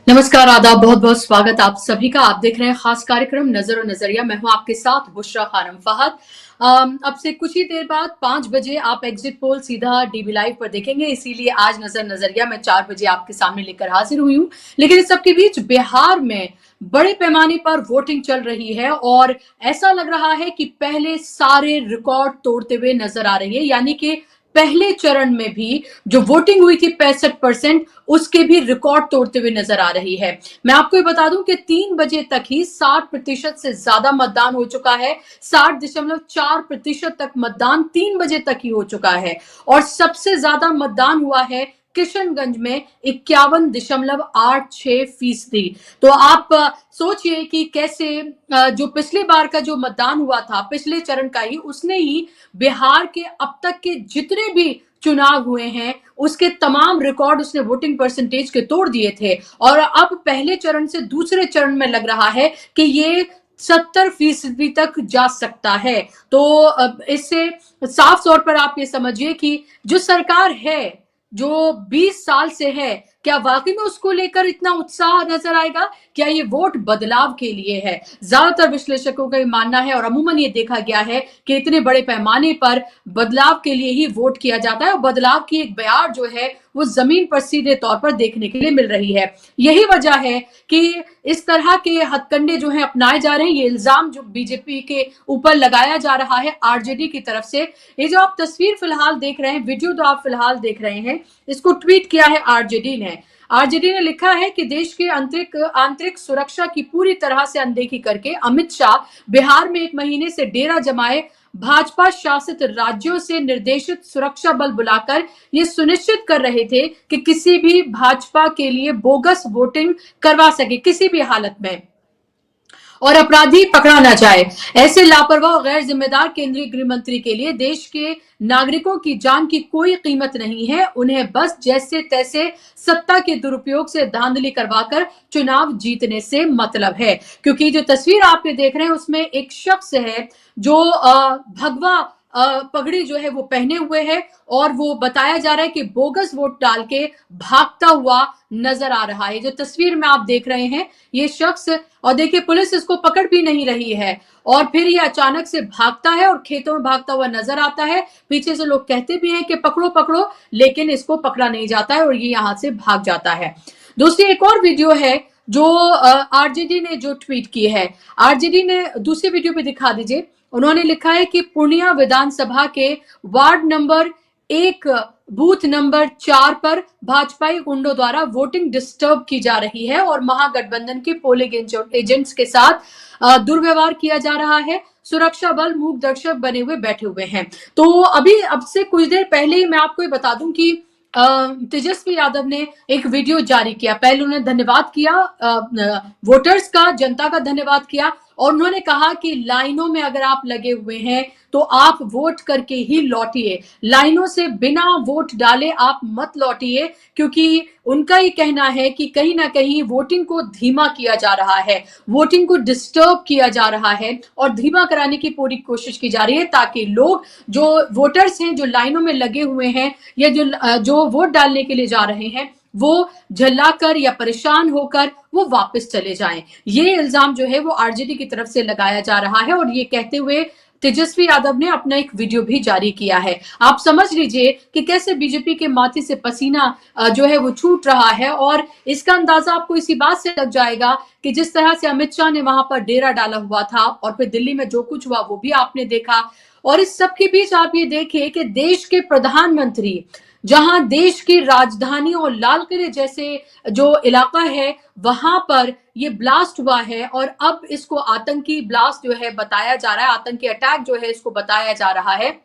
नमस्कार, आदाब, बहुत बहुत स्वागत आप सभी का। आप देख रहे हैं खास कार्यक्रम नजर और नजरिया। मैं हूं आपके साथ बुशरा खानम फहद। अब से कुछ ही देर बाद 5 बजे आप एग्जिट पोल सीधा डीबी लाइव पर देखेंगे, इसीलिए आज नजर नजरिया मैं 4 बजे आपके सामने लेकर हाजिर हुई हूं। लेकिन इस सबके बीच बिहार में बड़े पैमाने पर वोटिंग चल रही है और ऐसा लग रहा है कि पहले सारे रिकॉर्ड तोड़ते हुए नजर आ रही है। यानी कि पहले चरण में भी जो वोटिंग हुई थी 65%, उसके भी रिकॉर्ड तोड़ते हुए नजर आ रही है। मैं आपको ये बता दूं कि 3 बजे तक ही 60% से ज्यादा मतदान हो चुका है। 60.4% तक मतदान 3 बजे तक ही हो चुका है। और सबसे ज्यादा मतदान हुआ है किशनगंज में 51.86%। तो आप सोचिए कि कैसे जो पिछली बार का जो मतदान हुआ था पिछले चरण का ही, उसने ही बिहार के अब तक के जितने भी चुनाव हुए हैं उसके तमाम रिकॉर्ड उसने वोटिंग परसेंटेज के तोड़ दिए थे। और अब पहले चरण से दूसरे चरण में लग रहा है कि ये 70% तक जा सकता है। तो इससे साफ तौर पर आप ये समझिए कि जो सरकार है, जो 20 साल से है, क्या वाकई में उसको लेकर इतना उत्साह नजर आएगा? क्या ये वोट बदलाव के लिए है? ज्यादातर विश्लेषकों का ये मानना है और अमूमन ये देखा गया है कि इतने बड़े पैमाने पर बदलाव के लिए ही वोट किया जाता है और बदलाव की एक बयार जो है वो जमीन पर सीधे तौर पर देखने के लिए मिल रही है। यही वजह है कि इस तरह के हथकंडे जो हैं अपनाए जा रहे हैं। ये इल्जाम जो बीजेपी के ऊपर लगाया जा रहा है आरजेडी की तरफ से। ये जो आप तस्वीर फिलहाल देख रहे हैं, वीडियो जो आप फिलहाल देख रहे हैं, इसको ट्वीट किया है आरजेडी ने। आरजेडी ने लिखा है कि देश के आंतरिक सुरक्षा की पूरी तरह से अनदेखी करके अमित शाह बिहार में 1 महीने से डेरा जमाए भाजपा शासित राज्यों से निर्देशित सुरक्षा बल बुलाकर ये सुनिश्चित कर रहे थे कि किसी भी भाजपा के लिए बोगस वोटिंग करवा सके किसी भी हालत में और अपराधी पकड़ा ना जाए। ऐसे लापरवाह और गैर जिम्मेदार केंद्रीय गृह मंत्री के लिए देश के नागरिकों की जान की कोई कीमत नहीं है। उन्हें बस जैसे तैसे सत्ता के दुरुपयोग से धांधली करवाकर चुनाव जीतने से मतलब है। क्योंकि जो तस्वीर आप ये देख रहे हैं उसमें एक शख्स है जो भगवा पगड़ी जो है वो पहने हुए है और वो बताया जा रहा है कि बोगस वोट डाल के भागता हुआ नजर आ रहा है। जो तस्वीर में आप देख रहे हैं ये शख्स, और देखिए पुलिस इसको पकड़ भी नहीं रही है और फिर ये अचानक से भागता है और खेतों में भागता हुआ नजर आता है। पीछे से लोग कहते भी हैं कि पकड़ो पकड़ो, लेकिन इसको पकड़ा नहीं जाता है और ये यहां से भाग जाता है। दूसरी एक और वीडियो है जो आरजेडी ने जो ट्वीट की है। आरजेडी ने दूसरी वीडियो पे दिखा दीजिए। उन्होंने लिखा है कि पूर्णिया विधानसभा के वार्ड नंबर 1 बूथ नंबर 4 पर भाजपाई गुंडों द्वारा वोटिंग डिस्टर्ब की जा रही है और महागठबंधन के पोलिंग एजेंट्स के साथ दुर्व्यवहार किया जा रहा है। सुरक्षा बल मूक दर्शक बने हुए बैठे हुए हैं। तो अभी अब से कुछ देर पहले ही मैं आपको ये बता दूं कि तेजस्वी यादव ने एक वीडियो जारी किया। पहले उन्होंने धन्यवाद किया वोटर्स का, जनता का धन्यवाद किया और उन्होंने कहा कि लाइनों में अगर आप लगे हुए हैं तो आप वोट करके ही लौटिए, लाइनों से बिना वोट डाले आप मत लौटिए। क्योंकि उनका ये कहना है कि कहीं ना कहीं वोटिंग को धीमा किया जा रहा है, वोटिंग को डिस्टर्ब किया जा रहा है और धीमा कराने की पूरी कोशिश की जा रही है ताकि लोग जो वोटर्स हैं जो लाइनों में लगे हुए हैं या जो वोट डालने के लिए जा रहे हैं वो झल्लाकर या परेशान होकर वो वापस चले जाएं। ये इल्जाम जो है वो आरजेडी की तरफ से लगाया जा रहा है और ये कहते हुए तेजस्वी यादव ने अपना एक वीडियो भी जारी किया है। आप समझ लीजिए कि कैसे बीजेपी के माथे से पसीना जो है वो छूट रहा है और इसका अंदाजा आपको इसी बात से लग जाएगा कि जिस तरह से अमित शाह ने वहां पर डेरा डाला हुआ था और फिर दिल्ली में जो कुछ हुआ वो भी आपने देखा। और इस सब के बीच आप ये देखिए कि देश के प्रधानमंत्री, जहां देश की राजधानी और लाल किले जैसे जो इलाका है वहां पर ये ब्लास्ट हुआ है और अब इसको आतंकी ब्लास्ट जो है बताया जा रहा है, आतंकी अटैक जो है इसको बताया जा रहा है।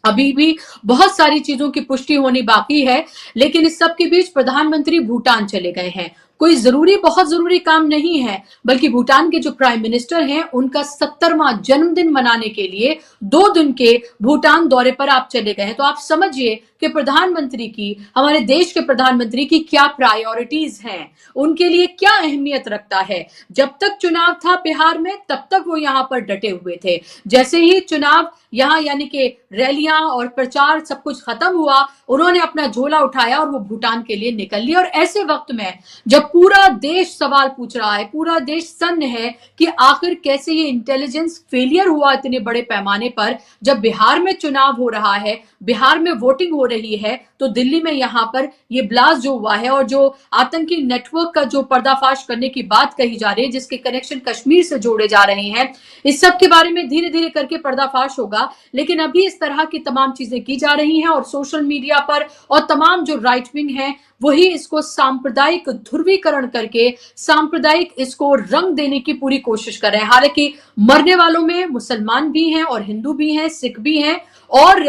अभी भी बहुत सारी चीजों की पुष्टि होनी बाकी है, लेकिन इस सब के बीच प्रधानमंत्री भूटान चले गए हैं। कोई बहुत जरूरी काम नहीं है, बल्कि भूटान के जो प्राइम मिनिस्टर हैं उनका 70वां जन्मदिन मनाने के लिए 2 दिन के भूटान दौरे पर आप चले गए हैं। तो आप समझिए कि प्रधानमंत्री की, हमारे देश के प्रधानमंत्री की क्या प्रायोरिटीज हैं, उनके लिए क्या अहमियत रखता है। जब तक चुनाव था बिहार में तब तक वो यहाँ पर डटे हुए थे। जैसे ही चुनाव यहाँ यानी कि रैलियां और प्रचार सब कुछ खत्म हुआ, उन्होंने अपना झोला उठाया और वो भूटान के लिए निकल लिया। और ऐसे वक्त में जब जब पूरा देश सवाल पूछ रहा है, पूरा देश सन्न है कि आखिर कैसे ये इंटेलिजेंस फेलियर हुआ इतने बड़े पैमाने पर। जब बिहार में चुनाव हो रहा है, बिहार में वोटिंग हो रही है, तो दिल्ली में यहाँ पर ये ब्लास्ट जो हुआ है और जो आतंकी नेटवर्क का जो पर्दाफाश करने की बात कही जा रही है, जिसके कनेक्शन कश्मीर से जोड़े जा रहे हैं, इस सब के बारे में धीरे धीरे करके पर्दाफाश होगा। लेकिन अभी इस तरह की तमाम चीजें की जा रही हैं और सोशल मीडिया पर और तमाम जो राइट विंग है वही इसको सांप्रदायिक ध्रुवीकरण करके सांप्रदायिक इसको रंग देने की पूरी कोशिश कर रहे हैं। हालांकि मरने वालों में मुसलमान भी हैं और हिंदू भी हैं, सिख भी हैं और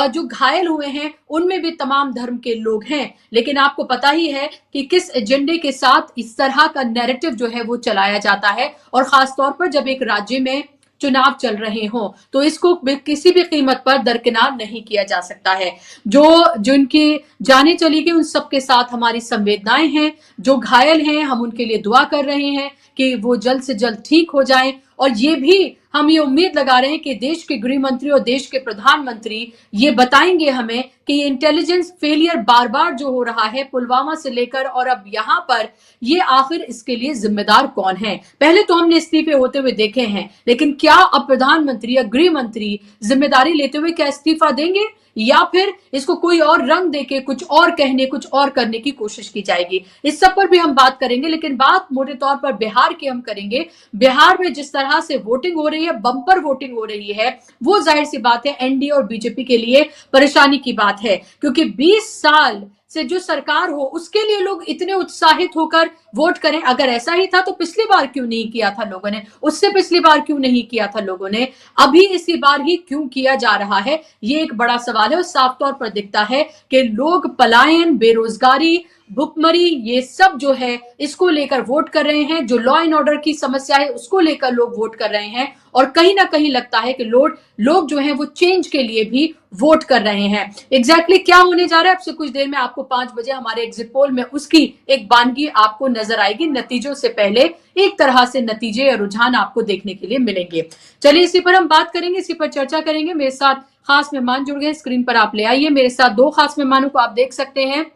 जो घायल हुए हैं उनमें भी तमाम धर्म के लोग हैं। लेकिन आपको पता ही है कि किस एजेंडे के साथ इस तरह का नैरेटिव जो है वो चलाया जाता है, और खासतौर पर जब एक राज्य में चुनाव चल रहे हों तो इसको किसी भी कीमत पर दरकिनार नहीं किया जा सकता है। जिनकी जानें चली गई उन सबके साथ हमारी संवेदनाएं हैं। जो घायल हैं हम उनके लिए दुआ कर रहे हैं कि वो जल्द से जल्द ठीक हो जाएं, और ये भी हम ये उम्मीद लगा रहे हैं कि देश के गृह मंत्री और देश के प्रधानमंत्री ये बताएंगे हमें कि ये इंटेलिजेंस फेलियर बार बार जो हो रहा है पुलवामा से लेकर और अब यहाँ पर, ये आखिर इसके लिए जिम्मेदार कौन है। पहले तो हमने इस्तीफे होते हुए देखे हैं, लेकिन क्या अब प्रधानमंत्री या गृह मंत्री जिम्मेदारी लेते हुए क्या इस्तीफा देंगे, या फिर इसको कोई और रंग देके कुछ और कहने कुछ और करने की कोशिश की जाएगी। इस सब पर भी हम बात करेंगे, लेकिन बात मोटे तौर पर बिहार की हम करेंगे। बिहार में जिस तरह से वोटिंग हो रही है, बम्पर वोटिंग हो रही है, वो जाहिर सी बात है एनडीए और बीजेपी के लिए परेशानी की बात है, क्योंकि 20 साल से जो सरकार हो उसके लिए लोग इतने उत्साहित होकर वोट करें। अगर ऐसा ही था तो पिछली बार क्यों नहीं किया था लोगों ने, उससे पिछली बार क्यों नहीं किया था लोगों ने, अभी इसी बार ही क्यों किया जा रहा है, ये एक बड़ा सवाल है। और साफ तौर पर दिखता है कि लोग पलायन, बेरोजगारी, भुखमरी, ये सब जो है इसको लेकर वोट कर रहे हैं। जो लॉ एंड ऑर्डर की समस्या है उसको लेकर लोग वोट कर रहे हैं, और कहीं ना कहीं लगता है कि लोग जो हैं वो चेंज के लिए भी वोट कर रहे हैं। एग्जैक्टली क्या होने जा रहा है, अब से कुछ देर में आपको 5 बजे हमारे एग्जिट पोल में उसकी एक बानगी आपको नजर आएगी। नतीजों से पहले एक तरह से नतीजे या रुझान आपको देखने के लिए मिलेंगे। चलिए इसी पर हम बात करेंगे, इसी पर चर्चा करेंगे। मेरे साथ खास मेहमान जुड़ गए, स्क्रीन पर आप ले आइए। मेरे साथ 2 खास मेहमानों को आप देख सकते हैं।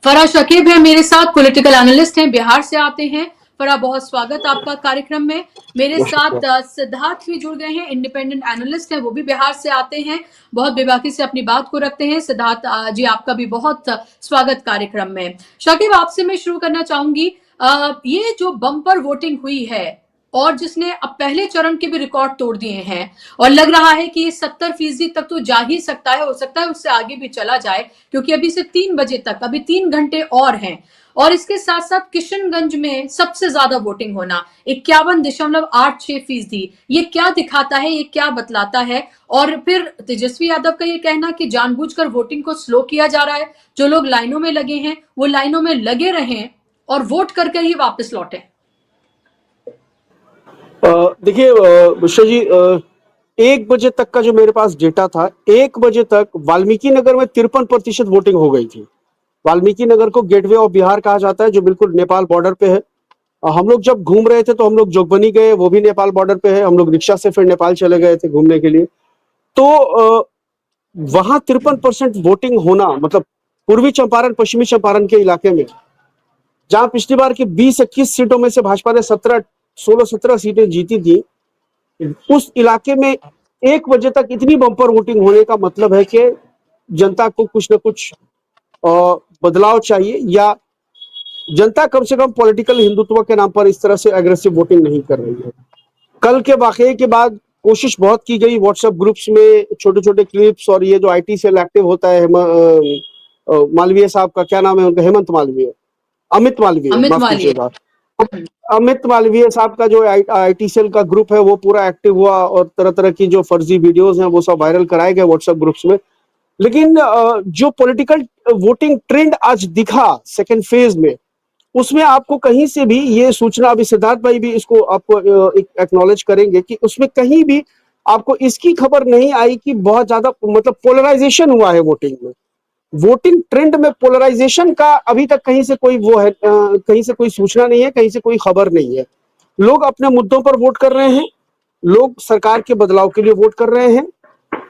फराह शकीब है मेरे साथ, पॉलिटिकल एनालिस्ट हैं, बिहार से आते हैं। फराह, बहुत स्वागत आपका कार्यक्रम में। मेरे साथ सिद्धार्थ भी जुड़ गए हैं, इंडिपेंडेंट एनालिस्ट हैं, वो भी बिहार से आते हैं, बहुत बेबाकी से अपनी बात को रखते हैं। सिद्धार्थ जी, आपका भी बहुत स्वागत कार्यक्रम में। शकीब, आपसे मैं शुरू करना चाहूंगी, ये जो बम्पर वोटिंग हुई है और जिसने अब पहले चरण के भी रिकॉर्ड तोड़ दिए हैं, और लग रहा है कि 70% तक तो जा ही सकता है, हो सकता है उससे आगे भी चला जाए, क्योंकि अभी से 3 बजे तक अभी 3 घंटे और हैं। और इसके साथ साथ किशनगंज में सबसे ज्यादा वोटिंग होना 51.86%। ये क्या दिखाता है, ये क्या बतलाता है? और फिर तेजस्वी यादव का ये कहना कि जानबूझकर वोटिंग को स्लो किया जा रहा है, जो लोग लाइनों में लगे हैं वो लाइनों में लगे रहें और वोट करके ही वापस लौटे। देखिए मिश्रा जी, 1 बजे तक का जो मेरे पास डेटा था, 1 बजे तक वाल्मीकि नगर में 53% वोटिंग हो गई थी। वाल्मीकि नगर को गेटवे ऑफ बिहार कहा जाता है, जो बिल्कुल नेपाल बॉर्डर पे है। हम लोग जब घूम रहे थे तो हम लोग जोगबनी गए, वो भी नेपाल बॉर्डर पे है। हम लोग रिक्शा से फिर नेपाल चले गए थे घूमने के लिए। तो वहां 53% वोटिंग होना, मतलब पूर्वी चंपारण, पश्चिमी चंपारण के इलाके में, जहां पिछली बार की 20-21 सीटों में से भाजपा ने 16-17 सीटें जीती थी, उस इलाके में 1 बजे तक इतनी बम्पर वोटिंग होने का मतलब है कि जनता को कुछ न कुछ बदलाव चाहिए, या जनता कम से कम पॉलिटिकल हिंदुत्व के नाम पर इस तरह से एग्रेसिव वोटिंग नहीं कर रही है। कल के वाकये के बाद कोशिश बहुत की गई व्हाट्सएप ग्रुप्स में छोटे छोटे क्लिप्स, और ये जो आईटी सेल एक्टिव होता है, मालवीय साहब का क्या नाम है उनका, हेमंत मालवीय, अमित मालवीय, माफ कीजिएगा, अमित मालवीय साहब का जो आईटी सेल का ग्रुप है वो पूरा एक्टिव हुआ, और तरह तरह की जो फर्जी वीडियोस हैं वो सब वायरल कराए गए व्हाट्सएप ग्रुप्स में। लेकिन जो पॉलिटिकल वोटिंग ट्रेंड आज दिखा सेकेंड फेज में, उसमें आपको कहीं से भी ये सूचना, अभी सिद्धार्थ भाई भी इसको आपको एक्नॉलेज करेंगे, कि उसमें कहीं भी आपको इसकी खबर नहीं आई कि बहुत ज्यादा मतलब पोलराइजेशन हुआ है वोटिंग में। वोटिंग ट्रेंड में पोलराइजेशन का अभी तक कहीं से कोई वो है, कहीं से कोई सूचना नहीं है, कहीं से कोई खबर नहीं है। लोग अपने मुद्दों पर वोट कर रहे हैं, लोग सरकार के बदलाव के लिए वोट कर रहे हैं,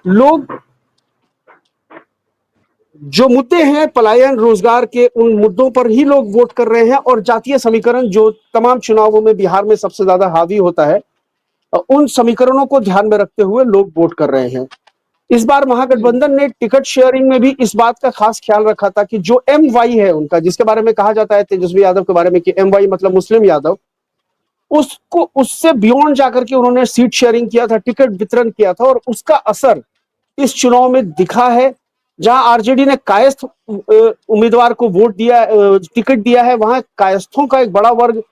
लोग जो मुद्दे हैं पलायन, रोजगार के, उन मुद्दों पर ही लोग वोट कर रहे हैं। और जातीय समीकरण जो तमाम चुनावों में बिहार में सबसे ज्यादा हावी होता है, उन समीकरणों को ध्यान में रखते हुए लोग वोट कर रहे हैं। इस बार महागठबंधन ने टिकट शेयरिंग में भी इस बात का खास ख्याल रखा था कि जो एम वाई है उनका, जिसके बारे में कहा जाता है तेजस्वी यादव के बारे में कि एम वाई मतलब मुस्लिम यादव, उसको उससे बियॉन्ड जाकर के उन्होंने सीट शेयरिंग किया था, टिकट वितरण किया था। और उसका असर इस चुनाव में दिखा है। जहां आरजेडी ने कायस्थ उम्मीदवार को वोट दिया, टिकट दिया है, वहां कायस्थों का एक बड़ा वर्ग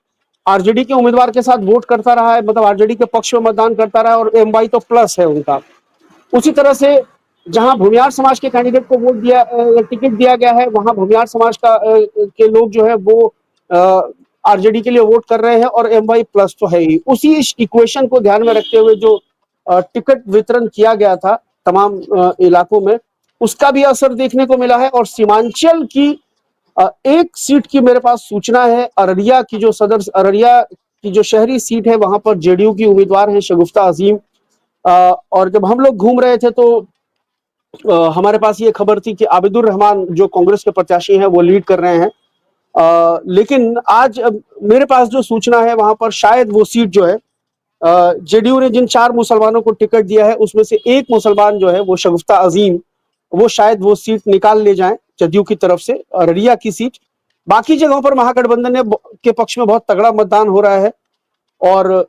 आरजेडी के उम्मीदवार के साथ वोट करता रहा है, मतलब आरजेडी के पक्ष में मतदान करता रहा है, और एम वाई तो प्लस है उनका। उसी तरह से जहां भूमियार समाज के कैंडिडेट को वोट दिया, टिकट दिया गया है, वहां भूमियार समाज का के लोग जो है वो आरजेडी के लिए वोट कर रहे हैं, और एम वाई प्लस तो है ही। उसी इक्वेशन को ध्यान में रखते हुए जो टिकट वितरण किया गया था तमाम इलाकों में, उसका भी असर देखने को मिला है। और सीमांचल की एक सीट की मेरे पास सूचना है, अररिया की जो अररिया की जो शहरी सीट है, वहां पर जेडीयू की उम्मीदवार है शगुफ्ता अजीम। और जब हम लोग घूम रहे थे तो हमारे पास ये खबर थी कि आबिदुर रहमान जो कांग्रेस के प्रत्याशी हैं वो लीड कर रहे हैं। लेकिन आज मेरे पास जो सूचना है वहां पर शायद वो सीट जो है, जेडीयू ने जिन 4 मुसलमानों को टिकट दिया है उसमें से एक मुसलमान जो है वो शगुफ्ता अजीम, वो शायद वो सीट निकाल ले जाएं जदयू की तरफ से, अररिया की सीट। बाकी जगहों पर महागठबंधन के पक्ष में बहुत तगड़ा मतदान हो रहा है। और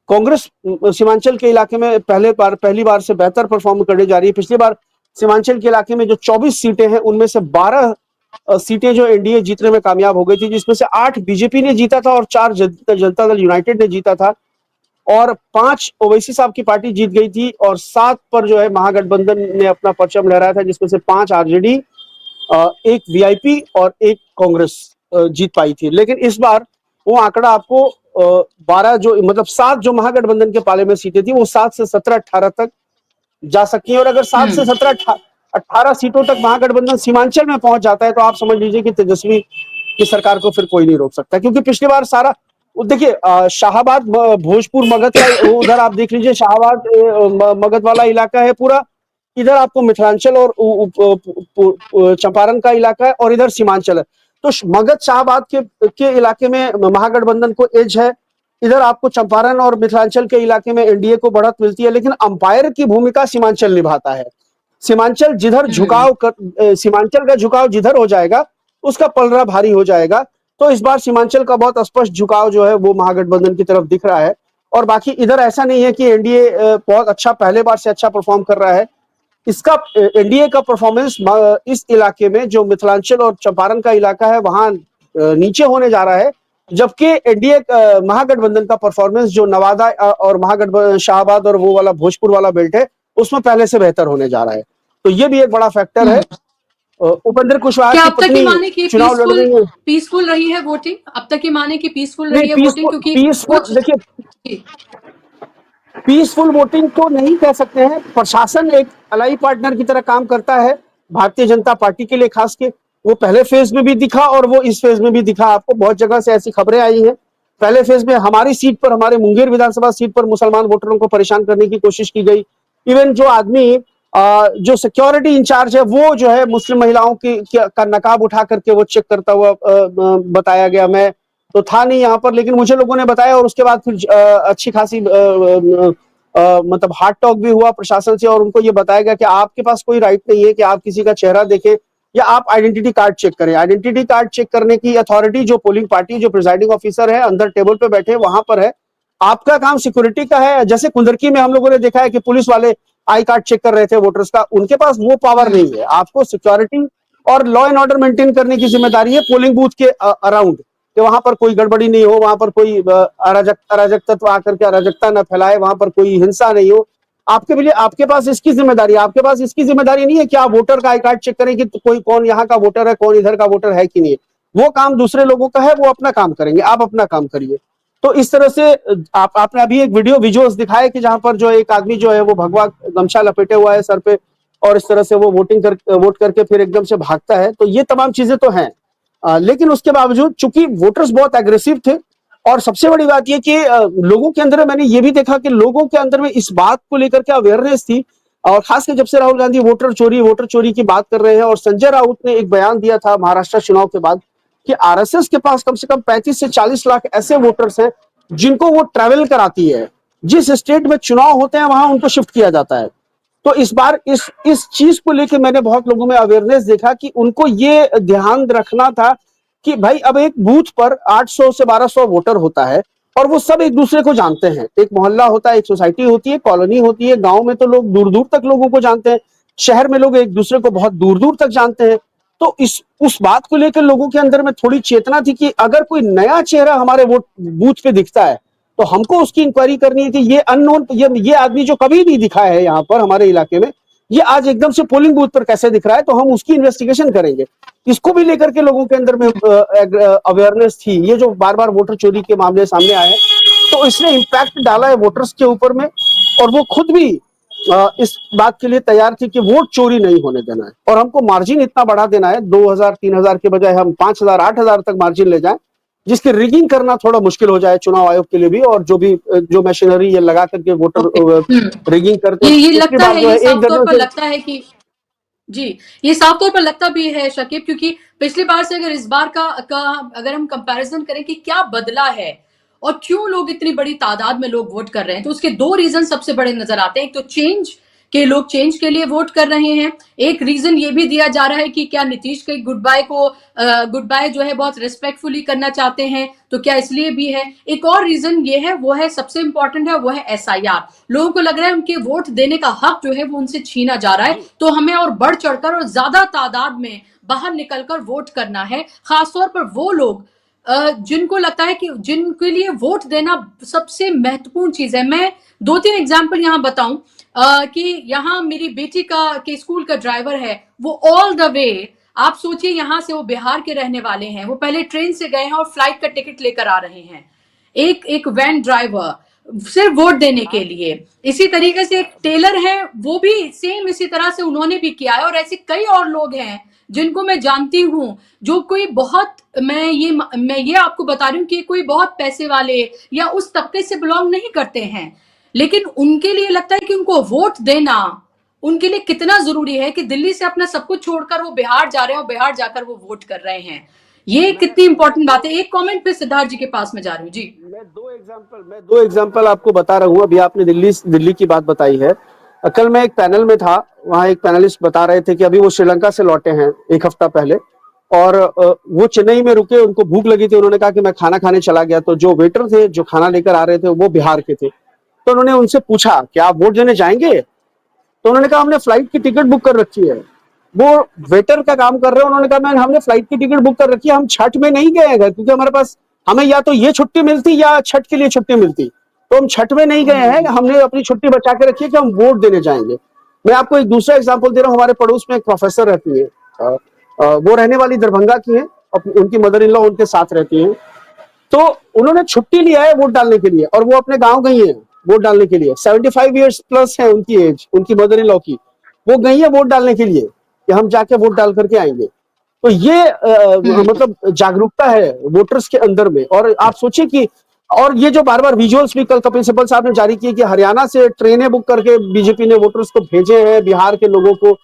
कांग्रेस सीमांचल के इलाके में पहली बार से बेहतर परफॉर्म करने जा रही है। पिछली बार सीमांचल के इलाके में जो 24 सीटें हैं उनमें से 12 सीटें जो एनडीए जीतने में कामयाब हो गई थी, जिसमें से 8 बीजेपी ने जीता था और 4 जनता दल यूनाइटेड ने जीता था, और 5 ओवैसी साहब की पार्टी जीत गई थी, और 7 पर जो है महागठबंधन ने अपना परचम लहराया था, जिसमें से 5 आरजेडी, एक वीआईपी और एक कांग्रेस जीत पाई थी। लेकिन इस बार वो आंकड़ा आपको 12 जो मतलब 7 जो महागठबंधन के पाले में सीटें थी वो 7 से 17 18 तक जा सकती है। और अगर 7 से 17 18 सीटों तक महागठबंधन सीमांचल में पहुंच जाता है तो आप समझ लीजिए कि तेजस्वी की सरकार को फिर कोई नहीं रोक सकता। क्योंकि पिछली बार सारा देखिए, शाहाबाद, भोजपुर, मगध का उधर आप देख लीजिए, शाहाबाद मगध वाला इलाका है पूरा, इधर आपको मिथिलांचल और चंपारण का इलाका है, और इधर सीमांचल है। तो मगध शाहबाद के इलाके में महागठबंधन को एज है, इधर आपको चंपारण और मिथिलांचल के इलाके में एनडीए को बढ़त मिलती है। लेकिन अंपायर की भूमिका सीमांचल निभाता है। सीमांचल सीमांचल का झुकाव जिधर हो जाएगा उसका पलड़ा भारी हो जाएगा। तो इस बार सीमांचल का बहुत स्पष्ट झुकाव जो है वो महागठबंधन की तरफ दिख रहा है। और बाकी इधर ऐसा नहीं है कि एनडीए बहुत अच्छा, पहले बार से अच्छा परफॉर्म कर रहा है। इसका एनडीए का परफॉर्मेंस इस इलाके में जो मिथिलांचल और चंपारण का इलाका है वहां नीचे होने जा रहा है, जबकि एनडीए महागठबंधन का परफॉर्मेंस जो नवादा और महागठबंधन शाहबाद और वो वाला भोजपुर वाला बेल्ट है उसमें पहले से बेहतर होने जा रहा है। तो ये भी एक बड़ा फैक्टर है। उपेंद्र कुशवाहा क्या की अब तक की माने पत्नी की चुनाव लड़ रही है। पीसफुल रही है वोटिंग? अब तक की माने की पीसफुल नहीं, रही है वोटिंग? क्योंकि पीसफुल कुछ देखिए, पीसफुल वोटिंग तो नहीं कह सकते हैं। प्रशासन एक अलाई पार्टनर की तरह काम करता है भारतीय जनता पार्टी के लिए, खास के वो पहले फेज में भी दिखा और वो इस फेज में भी दिखा। आपको बहुत जगह से ऐसी खबरें आई हैं। पहले फेज में हमारी सीट पर, हमारे मुंगेर विधानसभा सीट पर मुसलमान वोटरों को परेशान करने की कोशिश की गई। इवन जो आदमी जो सिक्योरिटी इंचार्ज है वो जो है मुस्लिम महिलाओं का नकाब उठा करके वो चेक करता हुआ बताया गया। मैं तो था नहीं यहाँ पर, लेकिन मुझे लोगों ने बताया, और उसके बाद फिर अच्छी खासी मतलब हार्ड टॉक भी हुआ प्रशासन से, और उनको ये बताया गया कि आपके पास कोई राइट नहीं है कि आप किसी का चेहरा देखें या आप आइडेंटिटी कार्ड चेक करें। आइडेंटिटी कार्ड चेक करने की अथॉरिटी जो पोलिंग पार्टी, जो प्रिजाइडिंग ऑफिसर है, अंदर टेबल पे बैठे वहां पर है। आपका काम सिक्योरिटी का है। जैसे कुंदरकी में हम लोगों ने देखा है कि पुलिस वाले आई कार्ड चेक कर रहे थे वोटर्स का, उनके पास वो पावर नहीं है। आपको सिक्योरिटी और लॉ एंड ऑर्डर मेंटेन करने की जिम्मेदारी है पोलिंग बूथ के अराउंड, कि वहां पर कोई गड़बड़ी नहीं हो, वहां पर कोई अराजक तत्व आकर के अराजकता न फैलाए, वहां पर कोई हिंसा नहीं हो। आपके पास इसकी जिम्मेदारी है। आपके पास इसकी जिम्मेदारी नहीं है कि आप वोटर का आई कार्ड चेक करें कि कोई कौन यहाँ का वोटर है, कौन इधर का वोटर है कि नहीं है। वो काम दूसरे लोगों का है, वो अपना काम करेंगे, आप अपना काम करिए। तो इस तरह से आपने अभी एक विजुअल्स दिखाया कि जहां पर जो एक आदमी जो है वो भगवा गमछा लपेटे हुआ है सर पे, और इस तरह से वो वोट करके फिर एकदम से भागता है। तो ये तमाम चीजें तो हैं। लेकिन उसके बावजूद चूंकि वोटर्स बहुत एग्रेसिव थे, और सबसे बड़ी बात यह कि लोगों के अंदर, मैंने ये भी देखा कि लोगों के अंदर में इस बात को लेकर के अवेयरनेस थी और खासकर जब से राहुल गांधी वोटर चोरी की बात कर रहे हैं, और संजय राउत ने एक बयान दिया था महाराष्ट्र चुनाव के बाद कि आरएसएस के पास कम से कम 35 से 40 लाख ऐसे वोटर्स हैं जिनको वो ट्रैवल कराती है, जिस स्टेट में चुनाव होते हैं वहां उनको शिफ्ट किया जाता है। तो इस बार इस चीज को लेकर मैंने बहुत लोगों में अवेयरनेस देखा कि उनको ये ध्यान रखना था कि भाई अब एक बूथ पर 800 से 1200 वोटर होता है और वो सब एक दूसरे को जानते हैं। एक मोहल्ला होता है, एक सोसाइटी होती है, कॉलोनी होती है, गांव में तो लोग दूर दूर तक लोगों को जानते हैं, शहर में लोग एक दूसरे को बहुत दूर दूर तक जानते हैं। तो इस उस बात को लेकर लोगों के अंदर में थोड़ी चेतना थी कि अगर कोई नया चेहरा हमारे वोट बूथ पे दिखता है तो हमको उसकी इंक्वायरी करनी है कि ये अननोन, ये आदमी जो कभी नहीं दिखा है यहाँ पर हमारे इलाके में, ये आज एकदम से पोलिंग बूथ पर कैसे दिख रहा है, तो हम उसकी इन्वेस्टिगेशन करेंगे। इसको भी लेकर के लोगों के अंदर में अवेयरनेस थी। ये जो बार बार वोटर चोरी के मामले सामने आए तो इसने इम्पैक्ट डाला है वोटर्स के ऊपर में, और वो खुद भी इस बात के लिए तैयार थी कि वोट चोरी नहीं होने देना है और हमको मार्जिन इतना बढ़ा देना है, 2000-3000 के बजाय हम 5000-8000 तक मार्जिन ले जाएं, जिसकी रिगिंग करना थोड़ा मुश्किल हो जाए चुनाव आयोग के लिए भी, और जो मशीनरी ये लगा करके वोटर रिगिंग करते ये हैं उसके लगता बाद है, जो है ये एक साफ तौर दर्जन पर से। लगता है कि जी, ये साफ तौर पर लगता भी है शकीब, क्योंकि पिछली बार से अगर इस बार का अगर हम कंपैरिजन करें कि क्या बदला है और क्यों लोग इतनी बड़ी तादाद में लोग वोट कर रहे हैं, तो उसके दो रीजन सबसे बड़े नजर आते हैं। एक तो चेंज के लोग चेंज के लिए वोट कर रहे हैं। एक रीजन ये भी दिया जा रहा है कि क्या नीतीश के गुड बाय जो है बहुत रिस्पेक्टफुली करना चाहते हैं, तो क्या इसलिए भी है। एक और रीजन ये है, वो है सबसे इंपॉर्टेंट है, वो है एसआईआर। लोगों को लग रहा है उनके वोट देने का हक जो है वो उनसे छीना जा रहा है, तो हमें और बढ़ चढ़कर और ज्यादा तादाद में बाहर निकलकर वोट करना है। खासतौर पर वो लोग जिनको लगता है कि जिनके लिए वोट देना सबसे महत्वपूर्ण चीज है। मैं 2-3 एग्जाम्पल यहां बताऊं कि यहाँ मेरी बेटी के स्कूल का ड्राइवर है, वो ऑल द वे, आप सोचिए यहाँ से वो बिहार के रहने वाले हैं, वो पहले ट्रेन से गए हैं और फ्लाइट का टिकट लेकर आ रहे हैं, एक वैन ड्राइवर सिर्फ वोट देने के लिए। इसी तरीके से एक टेलर है, वो भी सेम इसी तरह से उन्होंने भी किया है। और ऐसे कई और लोग हैं जिनको मैं जानती हूं, जो कोई बहुत, मैं ये आपको बता रही हूँ कि कोई बहुत पैसे वाले या उस तबके से बिलोंग नहीं करते हैं, लेकिन उनके लिए लगता है कि उनको वोट देना उनके लिए कितना जरूरी है कि दिल्ली से अपना सब कुछ छोड़कर वो बिहार जा रहे हैं और बिहार जाकर वो वोट कर रहे हैं। ये कितनी इंपॉर्टेंट बात है। एक कमेंट पे सिद्धार्थ जी के पास में जा रही हूँ जी। मैं दो एग्जांपल आपको बता रहा हूँ। अभी आपने दिल्ली की बात बताई है। कल मैं एक पैनल में था, वहां एक पैनलिस्ट बता रहे थे कि अभी वो श्रीलंका से लौटे हैं एक हफ्ता पहले, और वो चेन्नई में रुके, उनको भूख लगी थी, उन्होंने कहा कि मैं खाना खाने चला गया। तो जो वेटर थे जो खाना लेकर आ रहे थे वो बिहार के थे, तो उन्होंने उनसे पूछा कि आप वोट देने जाएंगे, तो उन्होंने कहा हमने फ्लाइट की टिकट बुक कर रखी है। वो वेटर का काम कर रहे हैं, उन्होंने कहा हमने फ्लाइट की टिकट बुक कर रखी है, हम छठ में नहीं गए हैं क्योंकि हमारे पास, हमें या तो ये छुट्टी मिलती या छठ के लिए छुट्टी मिलती, तो हम छठ में नहीं गए हैं, हमने अपनी छुट्टी बचा के रखी है कि हम वोट देने जाएंगे। मैं आपको एक दूसरा एग्जाम्पल दे रहा हूँ। हमारे पड़ोस में एक प्रोफेसर रहती है, वो रहने वाली दरभंगा की है, उनकी मदर इन लॉ उनके साथ रहती है। तो उन्होंने छुट्टी लिया है वोट डालने के लिए, और वो अपने गांव गई है वोट डालने के लिए। 75 ईयर्स प्लस है उनकी एज, उनकी मदर इन लॉ की। वो गई है वोट डालने के लिए कि हम जाके वोट डाल करके आएंगे। तो ये मतलब जागरूकता है वोटर्स के अंदर में। और आप सोचिए कि, और ये जो बार बार विजुअल्स भी कल कपिल सिब्बल साहब ने जारी किए कि हरियाणा से ट्रेनें बुक करके बीजेपी ने वोटर्स को भेजे हैं, बिहार के लोगों को,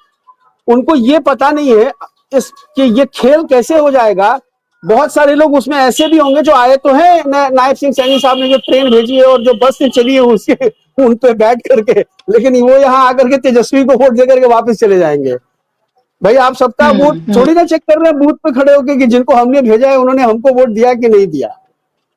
उनको ये पता नहीं है कि ये खेल कैसे हो जाएगा। बहुत सारे लोग उसमें ऐसे भी होंगे जो आए तो हैं, नायब सिंह सैनी साहब ने जो ट्रेन भेजी है और जो बस से चली है उसके उन पे बैठ करके, लेकिन वो यहाँ आकर के तेजस्वी को वोट देकर के वापस चले जाएंगे। भाई आप सबका वोट थोड़ी ना चेक कर रहे हैं बूथ पे खड़े होकर कि जिनको हमने भेजा है उन्होंने हमको वोट दिया कि नहीं दिया।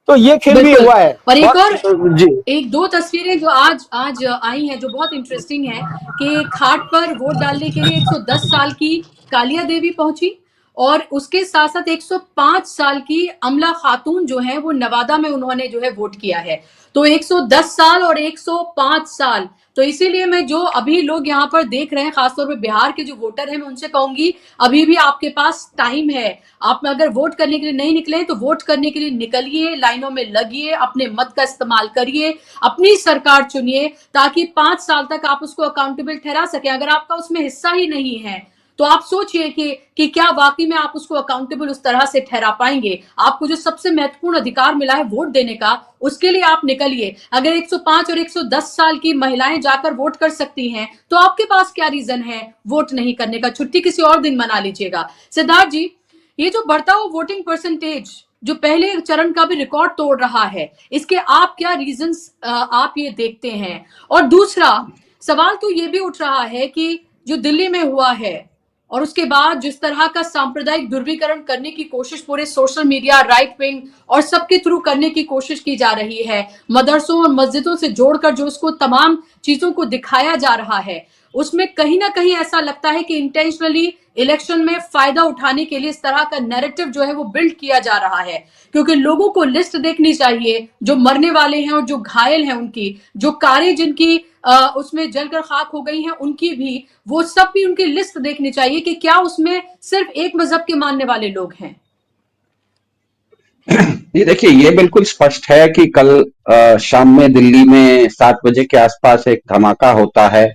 तो ये खेल भी हुआ है। और एक और जी, एक दो तस्वीरें जो आज आज आई हैं जो बहुत इंटरेस्टिंग है कि घाट पर वोट डालने के लिए 110 साल की कालिया देवी पहुंची, और उसके साथ साथ 105 साल की अमला खातून जो है वो नवादा में उन्होंने जो है वोट किया है। तो 110 साल और 105 साल, तो इसीलिए मैं जो अभी लोग यहाँ पर देख रहे हैं, खासतौर पर बिहार के जो वोटर हैं, मैं उनसे कहूंगी अभी भी आपके पास टाइम है। आप अगर वोट करने के लिए नहीं निकले तो वोट करने के लिए निकलिए, लाइनों में लगिए, अपने मत का इस्तेमाल करिए, अपनी सरकार चुनिए, ताकि 5 साल तक आप उसको अकाउंटेबल ठहरा सके। अगर आपका उसमें हिस्सा ही नहीं है तो आप सोचिए कि क्या वाकई में आप उसको अकाउंटेबल उस तरह से ठहरा पाएंगे। आपको जो सबसे महत्वपूर्ण अधिकार मिला है वोट देने का, उसके लिए आप निकलिए। अगर 105 और 110 साल की महिलाएं जाकर वोट कर सकती हैं, तो आपके पास क्या रीजन है वोट नहीं करने का? छुट्टी किसी और दिन मना लीजिएगा। सिद्धार्थ जी, ये जो बढ़ता हुआ वोटिंग परसेंटेज जो पहले चरण का भी रिकॉर्ड तोड़ रहा है, इसके आप क्या रीजंस आप ये देखते हैं? और दूसरा सवाल तो ये भी उठ रहा है कि जो दिल्ली में हुआ है और उसके बाद जिस तरह का सांप्रदायिक ध्रुवीकरण करने की कोशिश पूरे सोशल मीडिया, राइट विंग और सबके थ्रू करने की कोशिश की जा रही है, मदरसों और मस्जिदों से जोड़कर जो उसको तमाम चीजों को दिखाया जा रहा है, उसमें कहीं ना कहीं ऐसा लगता है कि इंटेंशनली इलेक्शन में फायदा उठाने के लिए इस तरह का नैरेटिव जो है वो बिल्ड किया जा रहा है। क्योंकि लोगों को लिस्ट देखनी चाहिए, जो मरने वाले हैं और जो घायल हैं उनकी, जो कारें जिनकी उसमें जलकर खाक हो गई हैं उनकी भी, वो सब भी उनकी लिस्ट देखनी चाहिए कि क्या उसमें सिर्फ एक मजहब के मानने वाले लोग हैं। ये देखिए, ये बिल्कुल स्पष्ट है कि कल शाम में दिल्ली में 7 बजे के आसपास एक धमाका होता है,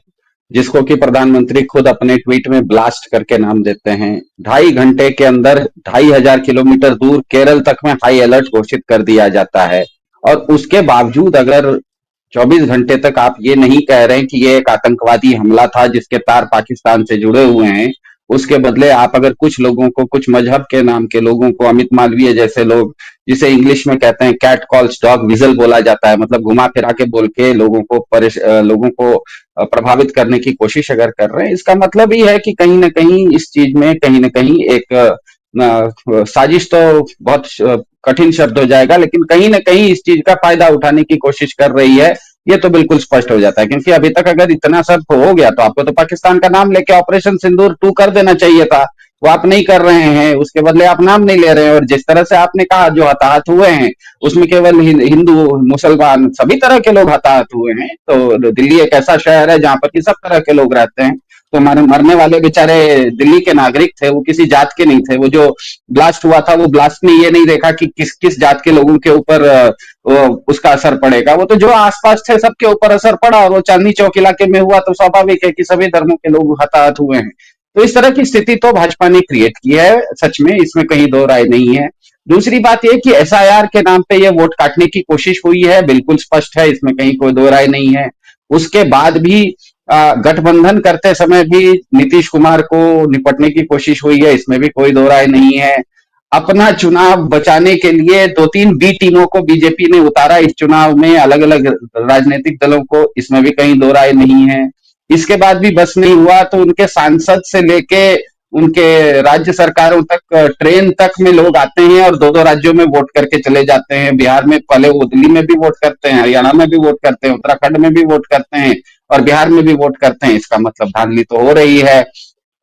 जिसको कि प्रधानमंत्री खुद अपने ट्वीट में ब्लास्ट करके नाम देते हैं। 2.5 घंटे के अंदर 2,500 किलोमीटर दूर केरल तक में हाई अलर्ट घोषित कर दिया जाता है। और उसके बावजूद अगर 24 घंटे तक आप ये नहीं कह रहे हैं कि ये एक आतंकवादी हमला था जिसके तार पाकिस्तान से जुड़े हुए हैं, उसके बदले आप अगर कुछ लोगों को, कुछ मजहब के नाम के लोगों को, अमित मालवीय जैसे लोग, जिसे इंग्लिश में कहते हैं कैट कॉल्स डॉग विजल बोला जाता है, मतलब घुमा फिरा के बोल के लोगों को प्रभावित करने की कोशिश अगर कर रहे हैं, इसका मतलब ही है कि कहीं ना कहीं इस चीज में कहीं ना कहीं एक साजिश तो बहुत कठिन शब्द हो जाएगा, लेकिन कहीं ना कहीं इस चीज का फायदा उठाने की कोशिश कर रही है। ये तो बिल्कुल स्पष्ट हो जाता है, क्योंकि अभी तक अगर इतना सब हो गया तो आपको तो पाकिस्तान का नाम लेके ऑपरेशन सिंदूर 2 कर देना चाहिए था। वो आप नहीं कर रहे हैं, उसके बदले आप नाम नहीं ले रहे हैं। और जिस तरह से आपने कहा जो हताहत हुए हैं उसमें केवल हिंदू, मुसलमान, सभी तरह के लोग हताहत हुए हैं। तो दिल्ली एक ऐसा शहर है जहां पर कि सब तरह के लोग रहते हैं। तो मरने वाले बेचारे दिल्ली के नागरिक थे, वो किसी जात के नहीं थे। वो जो ब्लास्ट हुआ था, वो ब्लास्ट में ये नहीं देखा कि किस किस जात के लोगों के ऊपर उसका असर पड़ेगा। वो तो जो आसपास थे सबके ऊपर असर पड़ा, और वो चांदनी चौक इलाके में हुआ तो स्वाभाविक है कि सभी धर्मों के लोग हताहत हुए हैं। तो इस तरह की स्थिति तो भाजपा ने क्रिएट की है, सच में, इसमें कहीं दो राय नहीं है। दूसरी बात यह कि एसआईआर के नाम पे ये वोट काटने की कोशिश हुई है, बिल्कुल स्पष्ट है, इसमें कहीं कोई दो राय नहीं है। उसके बाद भी गठबंधन करते समय भी नीतीश कुमार को निपटने की कोशिश हुई है, इसमें भी कोई दो राय नहीं है। अपना चुनाव बचाने के लिए 2-3 बी टीमों को बीजेपी ने उतारा इस चुनाव में, अलग अलग राजनीतिक दलों को, इसमें भी कहीं दो राय नहीं है। इसके बाद भी बस नहीं हुआ तो उनके सांसद से लेके उनके राज्य सरकारों तक, ट्रेन तक में लोग आते हैं और 2-2 राज्यों में वोट करके चले जाते हैं। बिहार में पहले वो दिल्ली में भी वोट करते हैं, हरियाणा में भी वोट करते हैं, उत्तराखंड में भी वोट करते हैं और बिहार में भी वोट करते हैं। इसका मतलब धांधली तो हो रही है।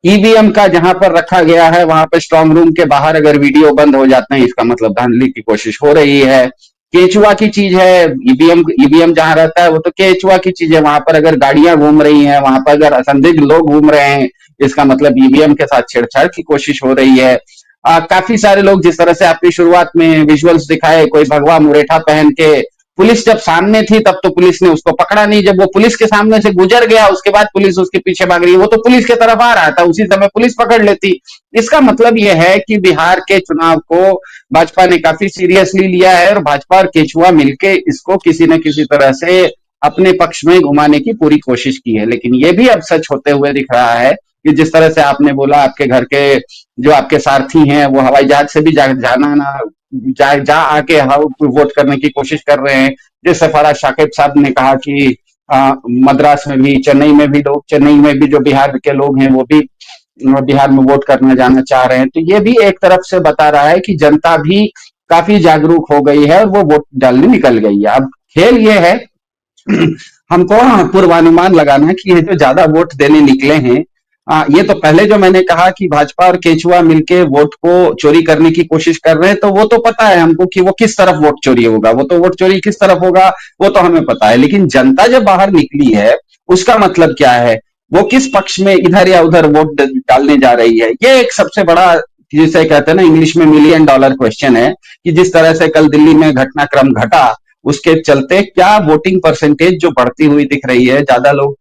ईवीएम का जहां पर रखा गया है वहां पर स्ट्रांग रूम के बाहर अगर वीडियो बंद हो जाते हैं, इसका मतलब धांधली की कोशिश हो रही है। केचुआ की चीज है, ईवीएम जहां रहता है वो तो केचुआ की चीज है। वहां पर अगर गाड़ियां घूम रही हैं, वहां पर अगर असंदिग्ध लोग घूम रहे हैं, इसका मतलब ईवीएम के साथ छेड़छाड़ की कोशिश हो रही है। काफी सारे लोग, जिस तरह से आपकी शुरुआत में विजुअल्स दिखाए, कोई भगवा मुरेठा पहन के, पुलिस जब सामने थी तब तो पुलिस ने उसको पकड़ा नहीं, जब वो पुलिस के सामने से गुजर गया उसके बाद पुलिस उसके पीछे भाग रही है। वो तो पुलिस के तरफ आ रहा था, उसी समय पुलिस पकड़ लेती। इसका मतलब यह है कि बिहार के चुनाव को भाजपा ने काफी सीरियसली लिया है और भाजपा और केचुआ मिलके इसको किसी न किसी तरह से अपने पक्ष में घुमाने की पूरी कोशिश की है। लेकिन यह भी अब सच होते हुए दिख रहा है कि जिस तरह से आपने बोला, आपके घर के जो आपके सारथी हैं वो हवाई जहाज से भी जा आके वोट करने की कोशिश कर रहे हैं। जैसे फराज शाकिब साहब ने कहा कि मद्रास में भी, चेन्नई में भी जो बिहार के लोग हैं वो भी बिहार में वोट करने जाना चाह रहे हैं। तो ये भी एक तरफ से बता रहा है कि जनता भी काफी जागरूक हो गई है और वो वोट डालने निकल गई है। अब खेल ये है हमको पूर्वानुमान लगाना कि ये जो ज्यादा वोट देने निकले हैं, ये तो पहले जो मैंने कहा कि भाजपा और केचुआ मिलके वोट को चोरी करने की कोशिश कर रहे हैं, तो वो तो पता है हमको कि वो किस तरफ वोट चोरी होगा, वो तो वोट चोरी किस तरफ होगा वो तो हमें पता है। लेकिन जनता जब बाहर निकली है उसका मतलब क्या है, वो किस पक्ष में इधर या उधर वोट डालने जा रही है, ये एक सबसे बड़ा, जिसे कहते हैं ना इंग्लिश में $1 मिलियन क्वेश्चन है। कि जिस तरह से कल दिल्ली में घटनाक्रम घटा उसके चलते क्या वोटिंग परसेंटेज जो बढ़ती हुई दिख रही है, ज्यादा लोग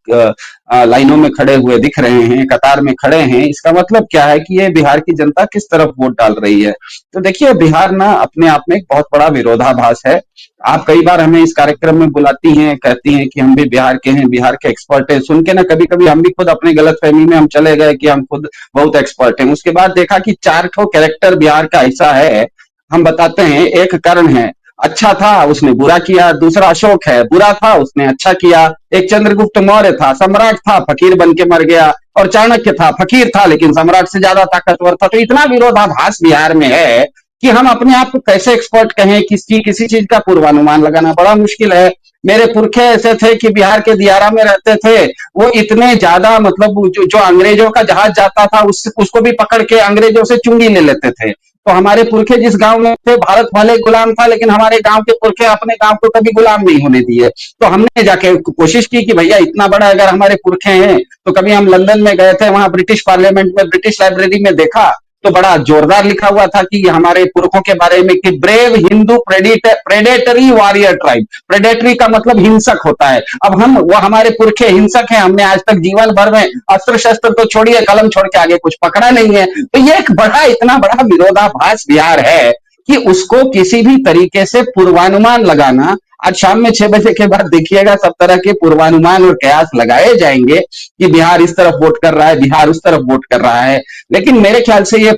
लाइनों में खड़े हुए दिख रहे हैं, कतार में खड़े हैं, इसका मतलब क्या है कि ये बिहार की जनता किस तरफ वोट डाल रही है। तो देखिए, बिहार ना अपने आप में एक बहुत बड़ा विरोधाभास है। आप कई बार हमें इस कार्यक्रम में बुलाती हैं, कहती हैं कि हम भी बिहार के हैं, बिहार के एक्सपर्ट हैं। सुन के ना कभी कभी हम भी खुद अपने गलतफहमी में हम चले गए कि हम खुद बहुत एक्सपर्ट हैं। उसके बाद देखा कि 4 ठो कैरेक्टर बिहार का ऐसा है, हम बताते हैं। एक कर्ण है, अच्छा था उसने बुरा किया। दूसरा अशोक है, बुरा था उसने अच्छा किया। एक चंद्रगुप्त मौर्य था, सम्राट था, फकीर बन के मर गया। और चाणक्य था, फकीर था लेकिन सम्राट से ज्यादा ताकतवर था। तो इतना विरोधाभास बिहार में है कि हम अपने आप को कैसे एक्सपर्ट कहें। किसी चीज का पूर्वानुमान लगाना बड़ा मुश्किल है। मेरे पुरखे ऐसे थे कि बिहार के दियारा में रहते थे, वो इतने ज्यादा मतलब जो अंग्रेजों का जहाज जाता था उसको भी पकड़ के अंग्रेजों से चुंगी ले लेते थे। तो हमारे पुरखे जिस गांव में थे, भारत भले गुलाम था लेकिन हमारे गांव के पुरखे अपने गांव को कभी गुलाम नहीं होने दिए। तो हमने जाके कोशिश की कि भैया इतना बड़ा अगर हमारे पुरखे हैं, तो कभी हम लंदन में गए थे, वहां ब्रिटिश पार्लियामेंट में, ब्रिटिश लाइब्रेरी में देखा तो बड़ा जोरदार लिखा हुआ था कि हमारे पुरखों के बारे में कि brave Hindu predatory warrior tribe. Predatory का मतलब हिंसक होता है। अब वो हमारे पुरखे हिंसक हैं, हमने आज तक जीवन भर में अस्त्र शस्त्र तो छोड़िए, कलम छोड़ के आगे कुछ पकड़ा नहीं है। तो ये एक इतना बड़ा विरोधाभास बिहार है कि उसको किसी भी तरीके से पूर्वानुमान लगाना, आज शाम में 6 बजे के बाद देखिएगा सब तरह के पूर्वानुमान और कयास लगाए जाएंगे कि बिहार इस तरफ वोट कर रहा है, बिहार उस तरफ वोट कर रहा है। लेकिन मेरे ख्याल से ये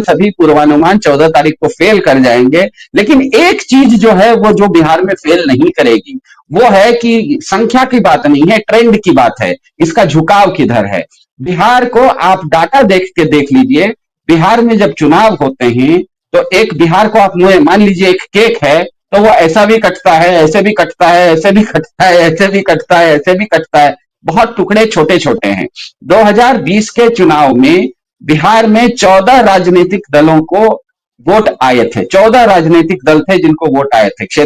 सभी पूर्वानुमान 14 तारीख को फेल कर जाएंगे। लेकिन एक चीज जो है वो जो बिहार में फेल नहीं करेगी, वो है कि संख्या की बात नहीं है, ट्रेंड की बात है, इसका झुकाव किधर है। बिहार को आप डाटा देख लीजिए। बिहार में जब चुनाव होते हैं तो एक बिहार को आप मान लीजिए एक केक है, तो वो ऐसा भी कटता है, ऐसे भी कटता है, ऐसे भी कटता है, ऐसे भी कटता है, ऐसे भी कटता है। बहुत टुकड़े छोटे छोटे हैं। 2020 के चुनाव में बिहार में 14 राजनीतिक दलों को वोट आए थे। 14 राजनीतिक दल थे जिनको वोट आए थे।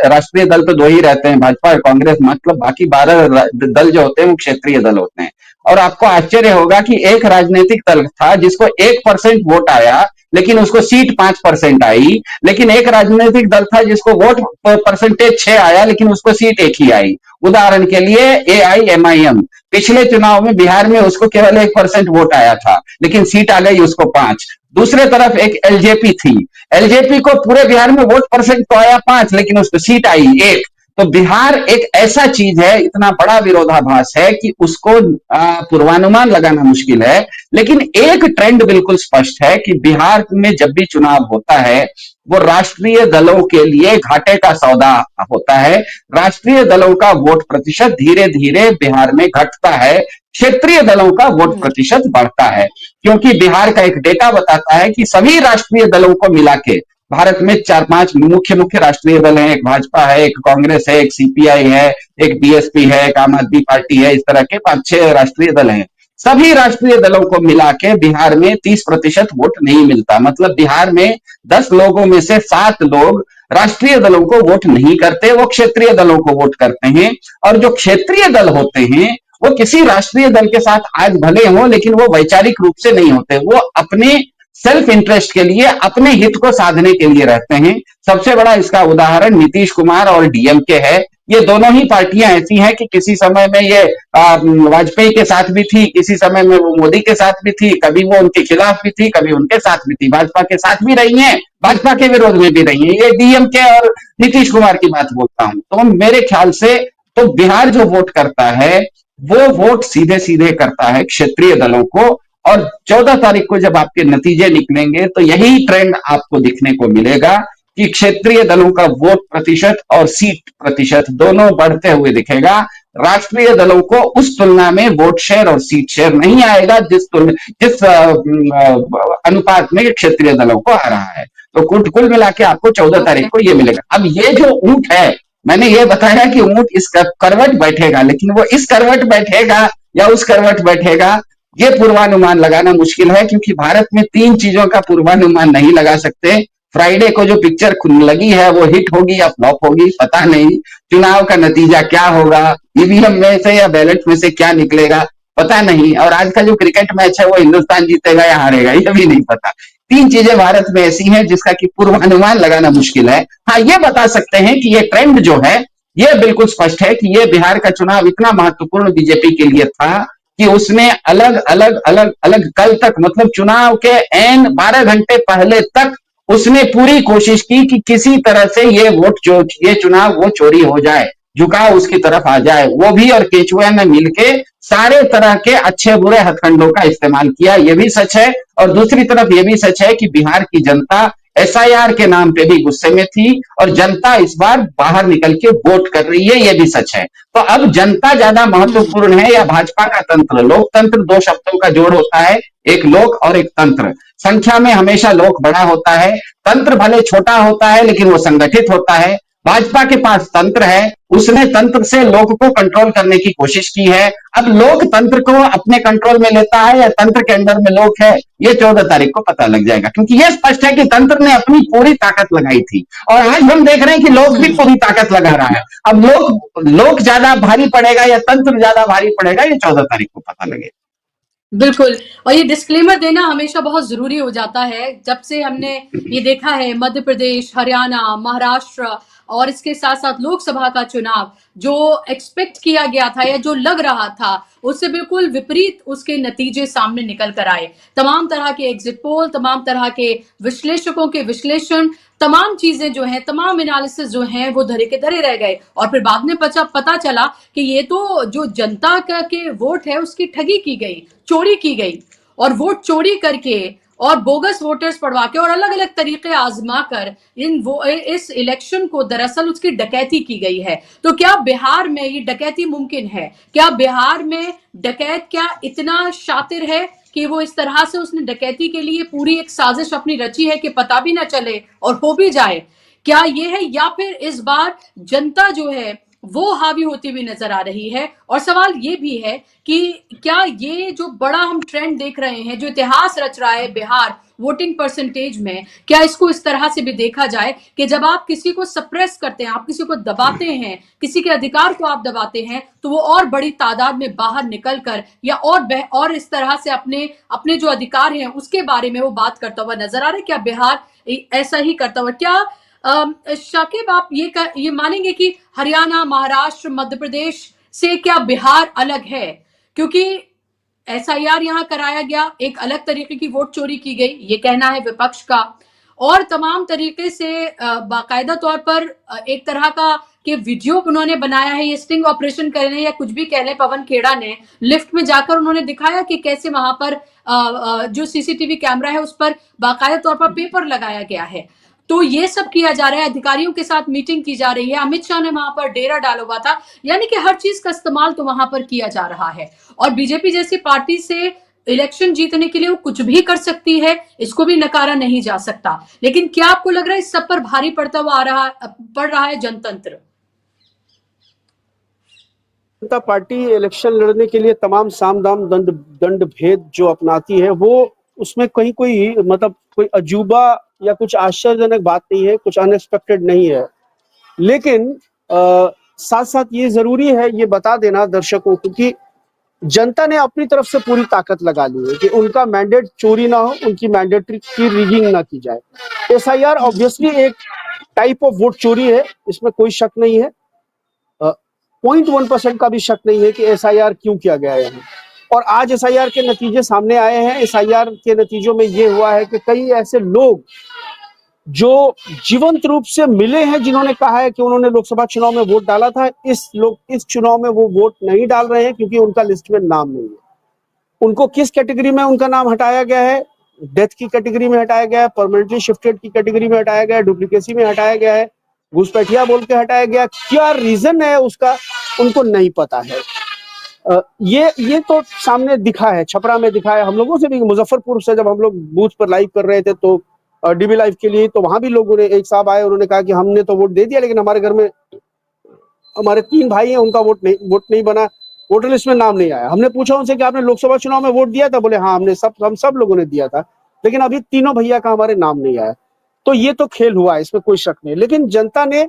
राष्ट्रीय दल तो 2 ही रहते हैं, भाजपा और कांग्रेस, मतलब बाकी 12 दल जो होते हैं वो क्षेत्रीय दल होते हैं। और आपको आश्चर्य होगा कि एक राजनीतिक दल था जिसको 1% वोट आया लेकिन उसको सीट 5% आई। लेकिन एक राजनीतिक दल था जिसको वोट परसेंटेज 6 आया लेकिन उसको सीट 1 ही आई। उदाहरण के लिए AIMIM, पिछले चुनाव में बिहार में उसको केवल 1% वोट आया था लेकिन सीट आ गई उसको 5। दूसरे तरफ एक LJP थी, LJP को पूरे बिहार में वोट परसेंट तो आया 5 लेकिन उसको सीट आई 1। तो बिहार एक ऐसा चीज है, इतना बड़ा विरोधाभास है कि उसको पूर्वानुमान लगाना मुश्किल है। लेकिन एक ट्रेंड बिल्कुल स्पष्ट है कि बिहार में जब भी चुनाव होता है वो राष्ट्रीय दलों के लिए घाटे का सौदा होता है। राष्ट्रीय दलों का वोट प्रतिशत धीरे धीरे बिहार में घटता है, क्षेत्रीय दलों का वोट प्रतिशत बढ़ता है। क्योंकि बिहार का एक डेटा बताता है कि सभी राष्ट्रीय दलों को मिला के भारत में 4-5 मुख्य राष्ट्रीय दल हैं। एक भाजपा है, एक कांग्रेस है, एक CPI है, एक BSP है, एक आम आदमी पार्टी है। इस तरह के 5-6 राष्ट्रीय दल हैं। सभी राष्ट्रीय दलों को मिला के बिहार में 30% वोट नहीं मिलता। मतलब बिहार में 10 लोगों में से 7 लोग राष्ट्रीय दलों को वोट नहीं करते, वो क्षेत्रीय दलों को वोट करते हैं। और जो क्षेत्रीय दल होते हैं वो किसी राष्ट्रीय दल के साथ आज भले हो लेकिन वो वैचारिक रूप से नहीं होते, वो अपने सेल्फ इंटरेस्ट के लिए, अपने हित को साधने के लिए रहते हैं। सबसे बड़ा इसका उदाहरण नीतीश कुमार और DMK है। ये दोनों ही पार्टियां ऐसी हैं कि किसी समय में ये वाजपेयी के साथ भी थी, किसी समय में वो मोदी के साथ भी थी, कभी वो उनके खिलाफ भी थी, कभी उनके साथ भी थी। भाजपा के साथ भी रही हैं, भाजपा के विरोध में भी रही हैं। ये DMK और नीतीश कुमार की बात बोलता हूं। तो मेरे ख्याल से तो बिहार जो वोट करता है वो वोट सीधे सीधे करता है क्षेत्रीय दलों को। और 14 तारीख को जब आपके नतीजे निकलेंगे तो यही ट्रेंड आपको दिखने को मिलेगा कि क्षेत्रीय दलों का वोट प्रतिशत और सीट प्रतिशत दोनों बढ़ते हुए दिखेगा। राष्ट्रीय दलों को उस तुलना में वोट शेयर और सीट शेयर नहीं आएगा जिस अनुपात में क्षेत्रीय दलों को आ रहा है। तो कुल मिला के आपको 14 तारीख को ये मिलेगा। अब ये जो ऊंट है, मैंने ये बताया कि ऊंट इस करवट बैठेगा, लेकिन वो इस करवट बैठेगा या उस करवट बैठेगा ये पूर्वानुमान लगाना मुश्किल है। क्योंकि भारत में 3 चीजों का पूर्वानुमान नहीं लगा सकते। फ्राइडे को जो पिक्चर लगी है वो हिट होगी या फ्लॉप होगी पता नहीं। चुनाव का नतीजा क्या होगा, EVM में से या बैलेट में से क्या निकलेगा पता नहीं। और आज का जो क्रिकेट मैच है वो हिंदुस्तान जीतेगा या हारेगा ये भी नहीं पता। तीन चीजें भारत में ऐसी हैं जिसका कि पूर्वानुमान लगाना मुश्किल है। हाँ, ये बता सकते हैं कि ये ट्रेंड जो है ये बिल्कुल स्पष्ट है कि ये बिहार का चुनाव इतना महत्वपूर्ण बीजेपी के लिए था कि उसने अलग अलग अलग अलग कल तक, मतलब चुनाव के एन 12 घंटे पहले तक उसने पूरी कोशिश की कि किसी तरह से ये वोट जो ये चुनाव वो चोरी हो जाए, झुकाव उसकी तरफ आ जाए। वो भी और केचुआ ने मिलके सारे तरह के अच्छे बुरे हथकंडों का इस्तेमाल किया, ये भी सच है। और दूसरी तरफ ये भी सच है कि बिहार की जनता एसआईआर के नाम पे भी गुस्से में थी और जनता इस बार बाहर निकल के वोट कर रही है, ये भी सच है। तो अब जनता ज्यादा महत्वपूर्ण है या भाजपा का तंत्र? लोकतंत्र दो शब्दों का जोड़ होता है, एक लोक और एक तंत्र। संख्या में हमेशा लोक बड़ा होता है, तंत्र भले छोटा होता है लेकिन वो संगठित होता है। भाजपा के पास तंत्र है, उसने तंत्र से लोक को कंट्रोल करने की कोशिश की है। अब लोक तंत्र को अपने कंट्रोल में लेता है या तंत्र के अंडर में लोक है, ये 14 तारीख को पता लग जाएगा, क्योंकि ये स्पष्ट है कि तंत्र ने अपनी पूरी ताकत लगाई थी और आज हम देख रहे हैं कि लोक भी पूरी ताकत लगा रहा है। अब लोक ज्यादा भारी पड़ेगा या तंत्र ज्यादा भारी पड़ेगा, ये 14 तारीख को पता लगेगा। बिल्कुल। और ये डिस्क्लेमर देना हमेशा बहुत जरूरी हो जाता है। जब से हमने ये देखा है मध्य प्रदेश, हरियाणा, महाराष्ट्र और इसके साथ साथ लोकसभा का चुनाव, जो एक्सपेक्ट किया गया था या जो लग रहा था उससे बिल्कुल विपरीत उसके नतीजे सामने निकल कर आए। तमाम तरह के एग्जिट पोल, तमाम तरह के विश्लेषकों के विश्लेषण, तमाम चीजें जो हैं, तमाम एनालिसिस जो हैं वो धरे के धरे रह गए और फिर बाद में पता चला कि ये तो जो जनता का के वोट है उसकी ठगी की गई, चोरी की गई और वोट चोरी करके और बोगस वोटर्स पड़वा के और अलग अलग तरीके आजमा कर इस इलेक्शन को दरअसल उसकी डकैती की गई है। तो क्या बिहार में ये डकैती मुमकिन है? क्या बिहार में डकैत क्या इतना शातिर है कि वो इस तरह से उसने डकैती के लिए पूरी एक साजिश अपनी रची है कि पता भी ना चले और हो भी जाए? क्या ये है या फिर इस बार जनता जो है वो हावी होती हुई नजर आ रही है? और सवाल ये भी है कि क्या ये जो बड़ा हम ट्रेंड देख रहे हैं, जो इतिहास रच रहा है बिहार वोटिंग परसेंटेज में, क्या इसको इस तरह से भी देखा जाए कि जब आप किसी को सप्रेस करते हैं, आप किसी को दबाते हैं, किसी के अधिकार को आप दबाते हैं, तो वो और बड़ी तादाद में बाहर निकल कर या और इस तरह से अपने अपने जो अधिकार हैं उसके बारे में वो बात करता हुआ नजर आ रहा है? क्या बिहार ऐसा ही करता हुआ? क्या शाकिब आप ये मानेंगे कि हरियाणा, महाराष्ट्र, मध्य प्रदेश से क्या बिहार अलग है? क्योंकि एसआईआर यहां कराया गया, एक अलग तरीके की वोट चोरी की गई, ये कहना है विपक्ष का, और तमाम तरीके से बाकायदा तौर पर एक तरह का कि वीडियो उन्होंने बनाया है, ये स्टिंग ऑपरेशन कर रहे हैं या कुछ भी कह लें, पवन खेड़ा ने लिफ्ट में जाकर उन्होंने दिखाया कि कैसे वहां पर जो सीसीटीवी कैमरा है उस पर बाकायदा तौर पर पेपर लगाया गया है। तो ये सब किया जा रहा है, अधिकारियों के साथ मीटिंग की जा रही है, अमित शाह ने वहां पर डेरा डाला हुआ था, यानी कि हर चीज का इस्तेमाल तो वहां पर किया जा रहा है। और बीजेपी जैसी पार्टी से इलेक्शन जीतने के लिए वो कुछ भी कर सकती है, इसको भी नकारा नहीं जा सकता। लेकिन क्या आपको लग रहा है इस सब पर भारी पड़ रहा है जनतंत्र? जनता पार्टी इलेक्शन लड़ने के लिए तमाम साम दाम दंड भेद जो अपनाती है, वो उसमें कहीं कोई मतलब कोई अजूबा या कुछ आश्चर्यजनक बात नहीं है, कुछ अनएक्सपेक्टेड नहीं है। लेकिन साथ साथ ये जरूरी है ये बता देना दर्शकों को कि जनता ने अपनी तरफ से पूरी ताकत लगा ली है कि उनका मैंडेट चोरी ना हो, उनकी मैंडेट की रिगिंग ना की जाए। एसआईआर ऑब्वियसली एक टाइप ऑफ वोट चोरी है, इसमें कोई शक नहीं है। 0.1% का भी शक नहीं है कि एसआईआर क्यों किया गया है। और आज एसआईआर के नतीजे सामने आए हैं। एसआईआर के नतीजों में ये हुआ है कि कई ऐसे लोग जो जीवंत रूप से मिले हैं, जिन्होंने कहा है कि उन्होंने लोकसभा चुनाव में वोट डाला था, इस चुनाव में वो वोट नहीं डाल रहे हैं क्योंकि उनका लिस्ट में नाम नहीं है। उनको किस कैटेगरी में उनका नाम हटाया गया है? डेथ की कैटेगरी में हटाया गया है, परमानेंटली शिफ्टेड की कैटेगरी में हटाया गया है, डुप्लीकेसी में हटाया गया है, घुसपैठिया बोल के हटाया गया। क्या रीजन है उसका उनको नहीं पता है। ये तो सामने दिखा है, छपरा में दिखा है, हम लोगों से भी। मुजफ्फरपुर से जब हम लोग बूथ पर लाइव कर रहे थे तो डीबी लाइव के लिए, तो वहां भी लोगों ने, एक साहब आए, उन्होंने कहा कि हमने तो वोट दे दिया लेकिन हमारे घर में हमारे 3 भाई हैं, उनका वोट नहीं बना, वोटर लिस्ट में नाम नहीं आया। हमने पूछा उनसे कि आपने लोकसभा चुनाव में वोट दिया था? बोले हाँ, हम सब लोगों ने दिया था, लेकिन अभी तीनों भैया का हमारे नाम नहीं आया। तो ये तो खेल हुआ है, इसमें कोई शक नहीं। लेकिन जनता ने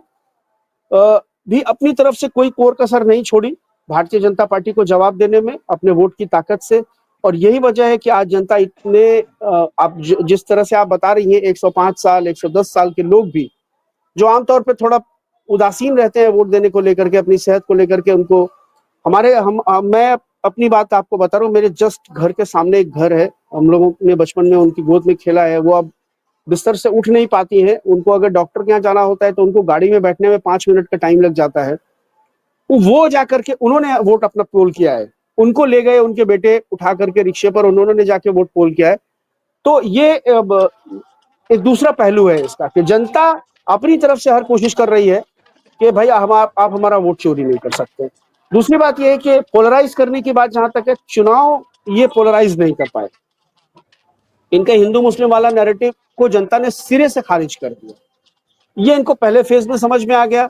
भी अपनी तरफ से कोई कोर कसर नहीं छोड़ी भारतीय जनता पार्टी को जवाब देने में, अपने वोट की ताकत से। और यही वजह है कि आज जनता इतने आप जिस तरह से आप बता रही हैं 105 साल 110 साल के लोग भी जो आमतौर पे थोड़ा उदासीन रहते हैं वोट देने को लेकर के, अपनी सेहत को लेकर के, उनको मैं अपनी बात आपको बता रहा हूँ, मेरे जस्ट घर के सामने एक घर है, हम लोगों ने बचपन में उनकी गोद में खेला है, वो अब बिस्तर से उठ नहीं पाती हैं, उनको अगर डॉक्टर के यहाँ जाना होता है तो उनको गाड़ी में बैठने में 5 मिनट का टाइम लग जाता है। वो जाकर के उन्होंने वोट अपना पोल किया है, उनको ले गए उनके बेटे उठा करके रिक्शे पर, उन्होंने जाके वोट पोल किया है। तो ये एक दूसरा पहलू है इसका कि जनता अपनी तरफ से हर कोशिश कर रही है कि भाई आप हमारा वोट चोरी नहीं कर सकते। दूसरी बात यह है कि पोलराइज करने की बात जहां तक है, चुनाव ये पोलराइज नहीं कर पाए, इनका हिंदू मुस्लिम वाला नैरेटिव को जनता ने सिरे से खारिज कर दिया। ये इनको पहले फेज में समझ में आ गया।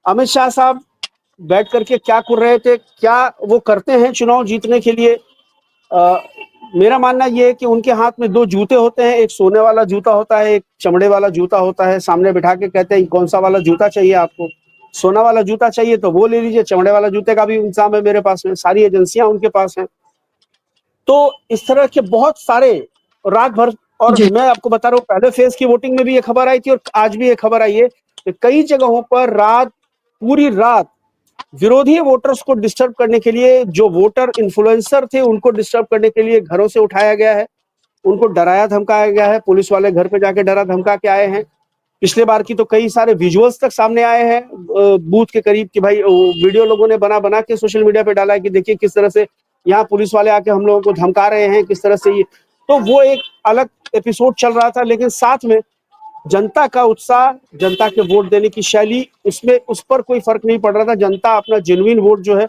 अमित शाह साहब बैठ करके क्या कर रहे थे, क्या वो करते हैं चुनाव जीतने के लिए। मेरा मानना यह है कि उनके हाथ में 2 जूते होते हैं, एक सोने वाला जूता होता है, एक चमड़े वाला जूता होता है। सामने बिठा के कहते हैं कौन सा वाला जूता चाहिए आपको, सोना वाला जूता चाहिए तो वो ले लीजिए, चमड़े वाला जूते का भी इंतजाम है मेरे पास में, सारी एजेंसियां उनके पास हैं। तो इस तरह के बहुत सारे रात भर, और मैं आपको बता रहा हूँ पहले फेज की वोटिंग में भी ये खबर आई थी और आज भी ये खबर आई है कि कई जगहों पर पूरी रात विरोधी वोटर्स को डिस्टर्ब करने के लिए, जो वोटर इन्फ्लुएंसर थे उनको डिस्टर्ब करने के लिए घरों से उठाया गया है, उनको डराया धमकाया गया है। पुलिस वाले घर पे जाके डरा धमका के आए हैं। पिछले बार की तो कई सारे विजुअल्स तक सामने आए हैं बूथ के करीब कि भाई वीडियो लोगों ने बना के सोशल मीडिया पे डाला है कि देखिए किस तरह से यहाँ पुलिस वाले आके हम लोगों को धमका रहे हैं, किस तरह से ये। तो वो एक अलग एपिसोड चल रहा था, लेकिन साथ में जनता का उत्साह, जनता के वोट देने की शैली, उस पर कोई फर्क नहीं पड़ रहा था। जनता अपना जेन्युइन वोट जो है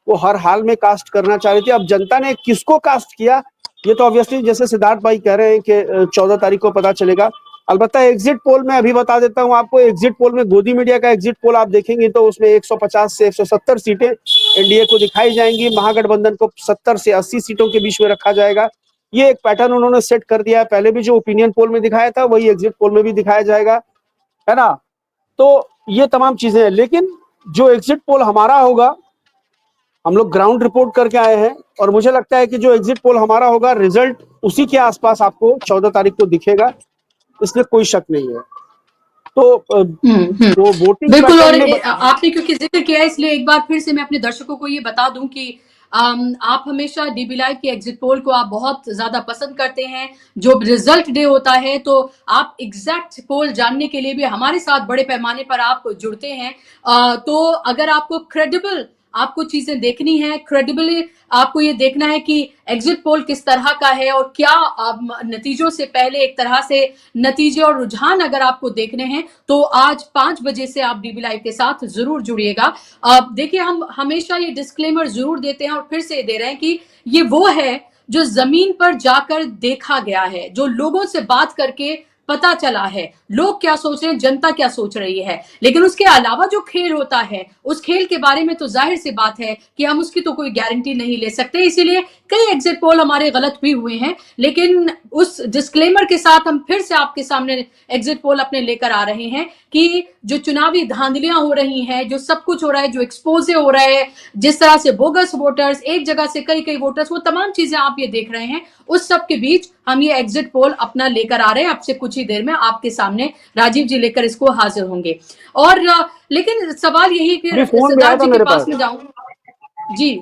वो हर हाल में कास्ट करना चाह रही थी। अब जनता ने किसको कास्ट किया ये तो ऑब्वियसली जैसे सिद्धार्थ भाई कह रहे हैं कि 14 तारीख को पता चलेगा। अलबत्ता एग्जिट पोल में अभी बता देता हूं आपको, एग्जिट पोल में गोदी मीडिया का एग्जिट पोल आप देखेंगे तो उसमें 150 से 170 सीटें एनडीए को दिखाई जाएंगी, महागठबंधन को 70 से 80 सीटों के बीच में रखा जाएगा। ये एक पैटर्न उन्होंने सेट कर दिया है। पहले भी जो ओपिनियन पोल में दिखाया था वही एग्जिट पोल में भी दिखाया जाएगा, है ना। तो ये तमाम चीजें हैं, लेकिन जो एग्जिट पोल हमारा होगा, हम लोग ग्राउंड रिपोर्ट करके आए हैं और मुझे लगता है कि जो एग्जिट पोल हमारा होगा रिजल्ट उसी के आसपास आपको 14 तारीख को दिखेगा, इसमें कोई शक नहीं है। तो वो वोटिंग बिल्कुल। और आपने क्योंकि जिक्र किया है इसलिए एक बार फिर से मैं अपने दर्शकों को ये बता दूं कि आप हमेशा डीबी लाइव की एग्जिट पोल को आप बहुत ज्यादा पसंद करते हैं। जो रिजल्ट डे होता है तो आप एग्जैक्ट पोल जानने के लिए भी हमारे साथ बड़े पैमाने पर आप जुड़ते हैं। तो अगर आपको क्रेडिबल आपको चीजें देखनी है, क्रेडिबली आपको ये देखना है कि एग्जिट पोल किस तरह का है और क्या नतीजों से पहले एक तरह से नतीजे और रुझान अगर आपको देखने हैं तो आज 5 बजे से आप डीबी लाइव के साथ जरूर जुड़िएगा। देखिए हम हमेशा ये डिस्क्लेमर जरूर देते हैं और फिर से दे रहे हैं कि ये वो है जो जमीन पर जाकर देखा गया है, जो लोगों से बात करके पता चला है, लोग क्या सोच रहे हैं, जनता क्या सोच रही है। लेकिन उसके अलावा जो खेल होता है उस खेल के बारे में तो जाहिर सी बात है कि हम उसकी तो कोई गारंटी नहीं ले सकते, इसीलिए कई एग्जिट पोल हमारे गलत भी हुए हैं। लेकिन उस डिस्क्लेमर के साथ हम फिर से आपके सामने एग्जिट पोल अपने लेकर आ रहे हैं कि जो चुनावी धांधलियां हो रही हैं, जो सब कुछ हो रहा है, जो एक्सपोजे हो रहा है, जिस तरह से बोगस वोटर्स, एक जगह से कई वोटर्स, वो तमाम चीजें आप ये देख रहे हैं। उस सब के बीच हम ये एग्जिट पोल अपना लेकर आ रहे हैं। आपसे कुछ ही देर में आपके सामने राजीव जी लेकर इसको हाजिर होंगे। और लेकिन सवाल यही कि सिद्धार्थ जी के पास में जाऊं जी।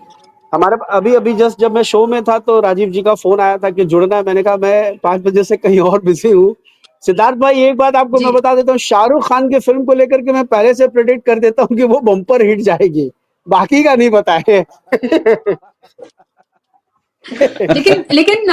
हमारे अभी जस्ट जब मैं शो में था तो राजीव जी का फोन आया था कि जुड़ना है। मैंने कहा मैं 5 बजे से कहीं और बिजी हूँ। सिद्धार्थ भाई एक बात आपको मैं बता देता हूँ, शाहरुख खान के फिल्म को लेकर के मैं पहले से प्रेडिक्ट कर देता हूँ कि वो बम्पर हिट जाएगी, बाकी का नहीं पता है। लेकिन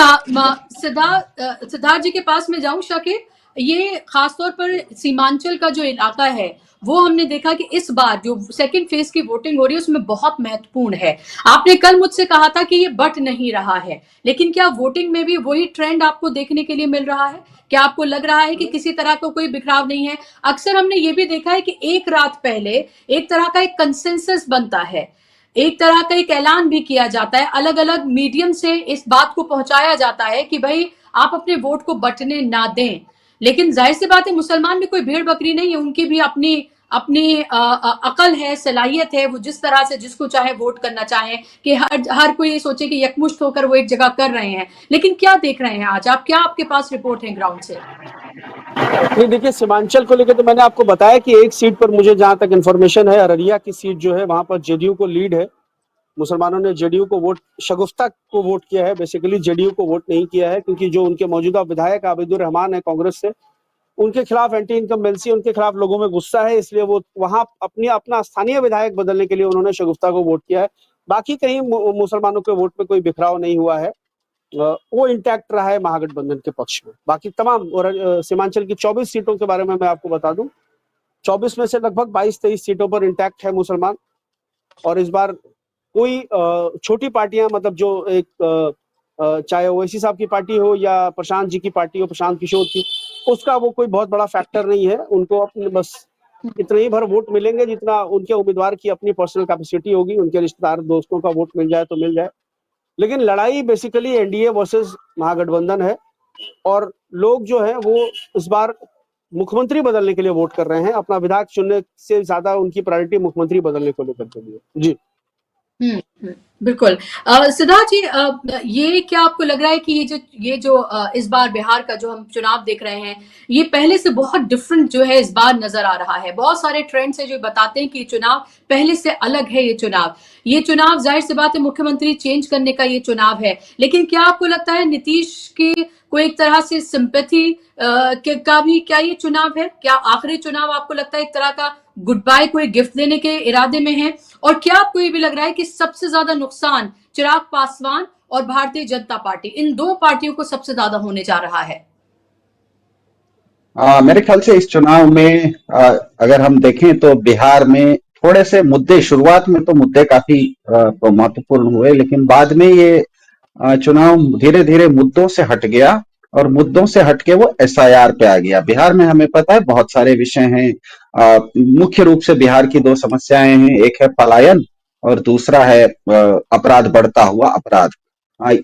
सिद्धार्थ जी के पास में जाऊं शाकिर, ये खासतौर पर सीमांचल का जो इलाका है वो हमने देखा कि इस बार जो सेकंड फेज की वोटिंग हो रही है उसमें बहुत महत्वपूर्ण है। आपने कल मुझसे कहा था कि ये बट नहीं रहा है, लेकिन क्या वोटिंग में भी वही ट्रेंड आपको देखने के लिए मिल रहा है? क्या आपको लग रहा है कि किसी तरह का कोई बिखराव नहीं है? अक्सर हमने ये भी देखा है कि एक रात पहले एक तरह का एक कंसेंसस बनता है, एक तरह का एक ऐलान भी किया जाता है, अलग अलग मीडियम से इस बात को पहुंचाया जाता है कि भाई आप अपने वोट को बटने ना दें। लेकिन जाहिर सी बात है मुसलमान भी कोई भेड़ बकरी नहीं है, उनकी भी अपनी अपनी अकल है, सलाहियत है, वो जिस तरह से जिसको चाहे वोट करना चाहे, कि हर कोई ये सोचे कि यकमुश्त होकर वो एक जगह कर रहे हैं। लेकिन क्या देख रहे हैं आज आप, क्या आपके पास रिपोर्ट है ग्राउंड से? नहीं, देखिए सीमांचल को लेकर तो मैंने आपको बताया कि एक सीट पर मुझे जहां तक इन्फॉर्मेशन है, अररिया की सीट जो है वहां पर जेडीयू को लीड है। मुसलमानों ने जेडीयू को वोट, शगुफ्ता को वोट किया है, बेसिकली जेडीयू को वोट नहीं किया है, क्योंकि जो उनके मौजूदा विधायक आबिदुर रहमान है कांग्रेस से, उनके खिलाफ एंटी इनकम्बेंसी, उनके खिलाफ लोगों में गुस्सा है, इसलिए वो वहां अपना स्थानीय विधायक बदलने के लिए उन्होंने शगुफ्ता को वोट किया है। बाकी कहीं मुसलमानों के वोट में कोई बिखराव नहीं हुआ है, वो इंटैक्ट रहा है महागठबंधन के पक्ष में। बाकी तमाम, और सीमांचल की 24 सीटों के बारे में मैं आपको बता दूं, 24 में से लगभग 22-23 सीटों पर इंटैक्ट है मुसलमान। और इस बार कोई छोटी पार्टियां, मतलब जो एक चाहे ओवैसी साहब की पार्टी हो या प्रशांत जी की पार्टी हो, प्रशांत किशोर की, उसका वो कोई बहुत बड़ा फैक्टर नहीं है। उनको अपने बस इतने ही भर वोट मिलेंगे जितना उनके उम्मीदवार की अपनी पर्सनल कैपेसिटी होगी, उनके रिश्तेदार दोस्तों का वोट मिल जाए तो मिल जाए। लेकिन लड़ाई बेसिकली एनडीए वर्सेस महागठबंधन है, और लोग जो है वो इस बार मुख्यमंत्री बदलने के लिए वोट कर रहे हैं। अपना विधायक चुनने से ज्यादा उनकी प्रायोरिटी मुख्यमंत्री बदलने को लेकर के लिए। जी बिल्कुल। सिद्धार्थ जी, ये क्या आपको लग रहा है कि ये जो इस बार बिहार का जो हम चुनाव देख रहे हैं, ये पहले से बहुत डिफरेंट जो है इस बार नजर आ रहा है? बहुत सारे ट्रेंड्स है जो बताते हैं कि चुनाव पहले से अलग है। ये चुनाव जाहिर सी बात है मुख्यमंत्री चेंज करने का ये चुनाव है। लेकिन क्या आपको लगता है नीतीश की कोई एक तरह से सिंपैथी का भी क्या ये चुनाव है? क्या आखिरी चुनाव आपको लगता है एक तरह का गुड बाय, कोई गिफ्ट देने के इरादे में है? और क्या आपको ये भी लग रहा है कि सबसे ज्यादा नुकसान चिराग पासवान और भारतीय जनता पार्टी, इन दो पार्टियों को सबसे ज्यादा होने जा रहा है? मेरे ख्याल से इस चुनाव में अगर हम देखें तो बिहार में थोड़े से मुद्दे, शुरुआत में तो मुद्दे काफी महत्वपूर्ण हुए, लेकिन बाद में ये चुनाव धीरे धीरे मुद्दों से हट गया, और मुद्दों से हट के वो एसआईआर पे आ गया। बिहार में हमें पता है बहुत सारे विषय हैं। मुख्य रूप से बिहार की दो समस्याएं हैं, एक है पलायन और दूसरा है अपराध, बढ़ता हुआ अपराध।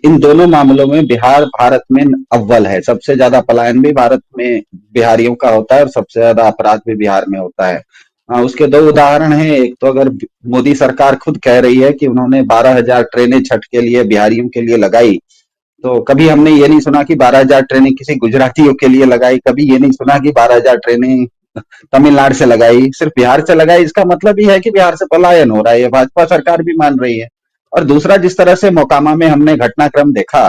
इन दोनों मामलों में बिहार भारत में अव्वल है। सबसे ज्यादा पलायन भी भारत में बिहारियों का होता है और सबसे ज्यादा अपराध भी बिहार में होता है। उसके दो उदाहरण हैं। एक तो अगर मोदी सरकार खुद कह रही है कि उन्होंने 12,000 ट्रेनें छठ के लिए बिहारियों के लिए लगाई, तो कभी हमने ये नहीं सुना कि 12,000 ट्रेनें किसी गुजरातियों के लिए लगाई, कभी ये नहीं सुना कि 12,000 ट्रेनें तमिलनाडु से लगाई, सिर्फ बिहार से लगाई। इसका मतलब ही है कि बिहार से पलायन हो रहा है, ये भाजपा सरकार भी मान रही है। और दूसरा, जिस तरह से मोकामा में हमने घटनाक्रम देखा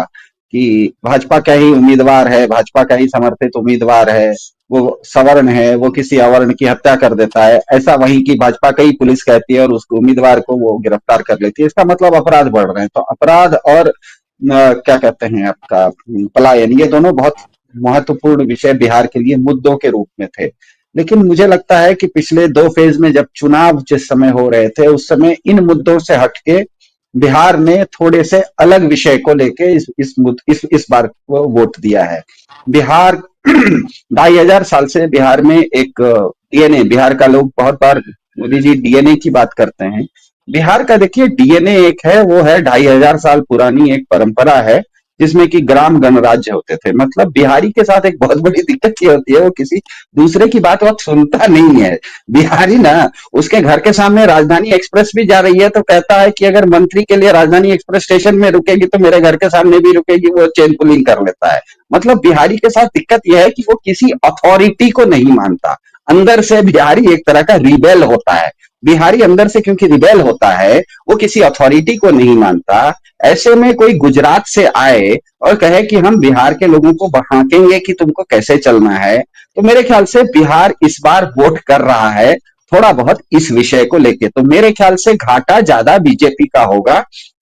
कि भाजपा का ही उम्मीदवार है, भाजपा का ही समर्थित उम्मीदवार है, वो सवर्ण है, वो किसी अवर्ण की हत्या कर देता है, ऐसा वहीं की भाजपा का ही पुलिस कहती है और उस उम्मीदवार को वो गिरफ्तार कर लेती है। इसका मतलब अपराध बढ़ रहे हैं। तो अपराध और क्या कहते हैं आपका पलायन, ये दोनों बहुत महत्वपूर्ण विषय बिहार के लिए मुद्दों के रूप में थे। लेकिन मुझे लगता है कि पिछले 2 फेज में जब चुनाव जिस समय हो रहे थे, उस समय इन मुद्दों से हटके बिहार ने थोड़े से अलग विषय को लेके इस बार को वोट दिया है। बिहार 2,500 साल से बिहार में एक डीएनए, बिहार का लोग बहुत बार मोदी जी डीएनए की बात करते हैं। बिहार का देखिए डीएनए एक है, वो है 2,500 साल पुरानी एक परंपरा है, जिसमें कि ग्राम गणराज्य होते थे। मतलब बिहारी के साथ एक बहुत बड़ी दिक्कत ये होती है, वो किसी दूसरे की बात बहुत सुनता नहीं है। बिहारी ना, उसके घर के सामने राजधानी एक्सप्रेस भी जा रही है तो कहता है कि अगर मंत्री के लिए राजधानी एक्सप्रेस स्टेशन में रुकेगी तो मेरे घर के सामने भी रुकेगी, वो चेन पुलिंग कर लेता है। मतलब बिहारी के साथ दिक्कत यह है कि वो किसी अथॉरिटी को नहीं मानता। अंदर से बिहारी एक तरह का रिबेल होता है। बिहारी अंदर से क्योंकि रिबेल होता है, वो किसी अथॉरिटी को नहीं मानता। ऐसे में कोई गुजरात से आए और कहे कि हम बिहार के लोगों को बहाकेंगे कि तुमको कैसे चलना है, तो मेरे ख्याल से बिहार इस बार वोट कर रहा है थोड़ा बहुत इस विषय को लेके। तो मेरे ख्याल से घाटा ज्यादा बीजेपी का होगा।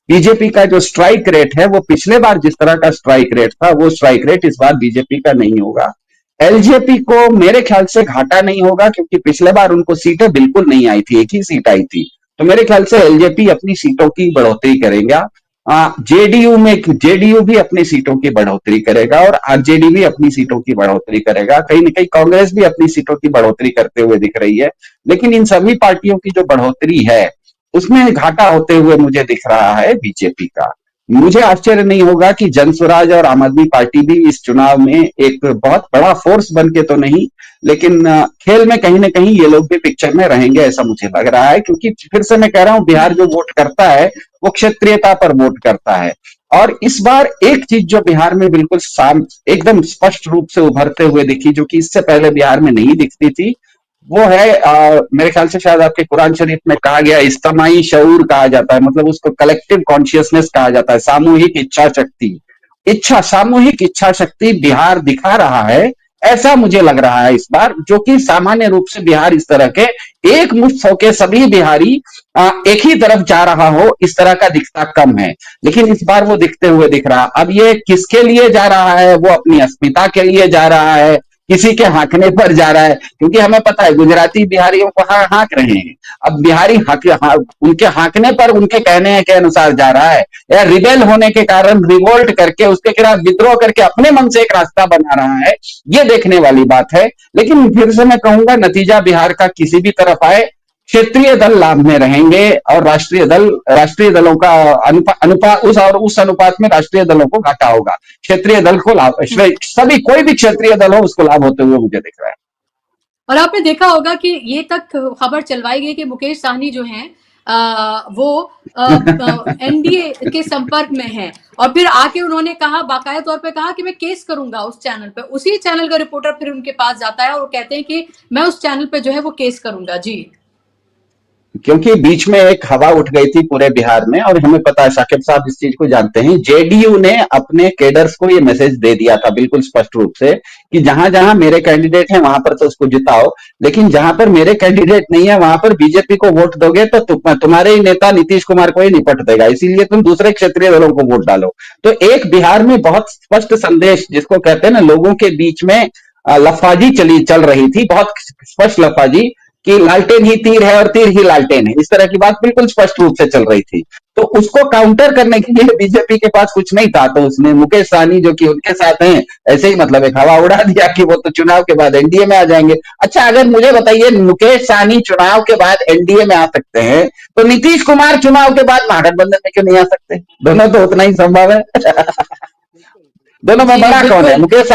बीजेपी का जो स्ट्राइक रेट है, वो पिछले बार जिस तरह का स्ट्राइक रेट था, वो स्ट्राइक रेट इस बार बीजेपी का नहीं होगा। एलजेपी को मेरे ख्याल से घाटा नहीं होगा, क्योंकि पिछले बार उनको सीटें बिल्कुल नहीं आई थी, एक ही सीट आई थी। तो मेरे ख्याल से एलजेपी अपनी सीटों की बढ़ोतरी करेगा। जेडीयू भी अपनी सीटों की बढ़ोतरी करेगा और आरजेडी भी अपनी सीटों की बढ़ोतरी करेगा। कहीं न कहीं कांग्रेस भी अपनी सीटों की बढ़ोतरी करते हुए दिख रही है। लेकिन इन सभी पार्टियों की जो बढ़ोतरी है, उसमें घाटा होते हुए मुझे दिख रहा है बीजेपी का। मुझे आश्चर्य नहीं होगा कि जनस्वराज और आम आदमी पार्टी भी इस चुनाव में एक बहुत बड़ा फोर्स बन के तो नहीं, लेकिन खेल में कहीं ना कहीं ये लोग भी पिक्चर में रहेंगे, ऐसा मुझे लग रहा है। क्योंकि फिर से मैं कह रहा हूं, बिहार जो वोट करता है वो क्षेत्रीयता पर वोट करता है। और इस बार एक चीज जो बिहार में बिल्कुल एकदम स्पष्ट रूप से उभरते हुए दिखी, जो कि इससे पहले बिहार में नहीं दिखती थी, वो है मेरे ख्याल से शायद आपके कुरान शरीफ में कहा गया, इज्तिमाई शऊर कहा जाता है, मतलब उसको कलेक्टिव कॉन्शियसनेस कहा जाता है, सामूहिक इच्छा शक्ति। सामूहिक इच्छा शक्ति बिहार दिखा रहा है, ऐसा मुझे लग रहा है इस बार। जो कि सामान्य रूप से बिहार इस तरह के एक मुश्त होके सभी बिहारी एक ही तरफ जा रहा हो, इस तरह का दिखता कम है, लेकिन इस बार वो दिखते हुए दिख रहा। अब ये किसके लिए जा रहा है? वो अपनी अस्मिता के लिए जा रहा है, किसी के हाँकने पर जा रहा है? क्योंकि हमें पता है गुजराती बिहारियों को हाँक रहे हैं। अब बिहारी उनके हाँकने पर, उनके कहने के अनुसार जा रहा है, या रिबेल होने के कारण रिवोल्ट करके उसके खिलाफ विद्रोह करके अपने मन से एक रास्ता बना रहा है, ये देखने वाली बात है। लेकिन फिर से मैं कहूंगा, नतीजा बिहार का किसी भी तरफ आए, क्षेत्रीय दल लाभ में रहेंगे और राष्ट्रीय दलों का उस अनुपात में राष्ट्रीय दलों को घाटा होगा। क्षेत्रीय दल को लाभ, सभी कोई भी क्षेत्रीय दल हो उसको लाभ होते हुए मुझे दिख रहा है। और आपने देखा होगा कि ये तक खबर चलवाई गई कि मुकेश सहनी जो हैं वो एनडीए के संपर्क में हैं, और फिर आके उन्होंने कहा, बाकायदा तौर पे कहा कि मैं केस करूंगा उस चैनल पे। उसी चैनल का रिपोर्टर फिर उनके पास जाता है और कहते हैं कि मैं उस चैनल पे जो है वो केस करूंगा। जी, क्योंकि बीच में एक हवा उठ गई थी पूरे बिहार में, और हमें पता है, शाकिब साहब इस चीज को जानते हैं, जेडीयू ने अपने केडर्स को ये मैसेज दे दिया था बिल्कुल स्पष्ट रूप से कि जहां जहां मेरे कैंडिडेट हैं वहां पर तो उसको जिताओ, लेकिन जहां पर मेरे कैंडिडेट नहीं है वहां पर बीजेपी को वोट दोगे तो तुम्हारे ही नेता नीतीश कुमार को ही निपट देगा, इसीलिए तुम दूसरे क्षेत्रीय दलों को वोट डालो। तो एक बिहार में बहुत स्पष्ट संदेश, जिसको कहते हैं ना, लोगों के बीच में लफाजी चल रही थी, बहुत स्पष्ट लफाजी, कि लालटेन ही तीर है और तीर ही लालटेन है, इस तरह की बात बिल्कुल स्पष्ट रूप से चल रही थी। तो उसको काउंटर करने के लिए बीजेपी के पास कुछ नहीं था, तो उसने मुकेश सहनी जो कि उनके साथ हैं, ऐसे ही मतलब एक हवा उड़ा दिया कि वो तो चुनाव के बाद एनडीए में आ जाएंगे। अच्छा, अगर मुझे बताइए, मुकेश सहनी चुनाव के बाद एनडीए में आ सकते हैं, तो नीतीश कुमार चुनाव के बाद महागठबंधन में क्यों नहीं आ सकते? दोनों तो उतना ही संभव है। दोनों में बड़ा कौन है? मुकेश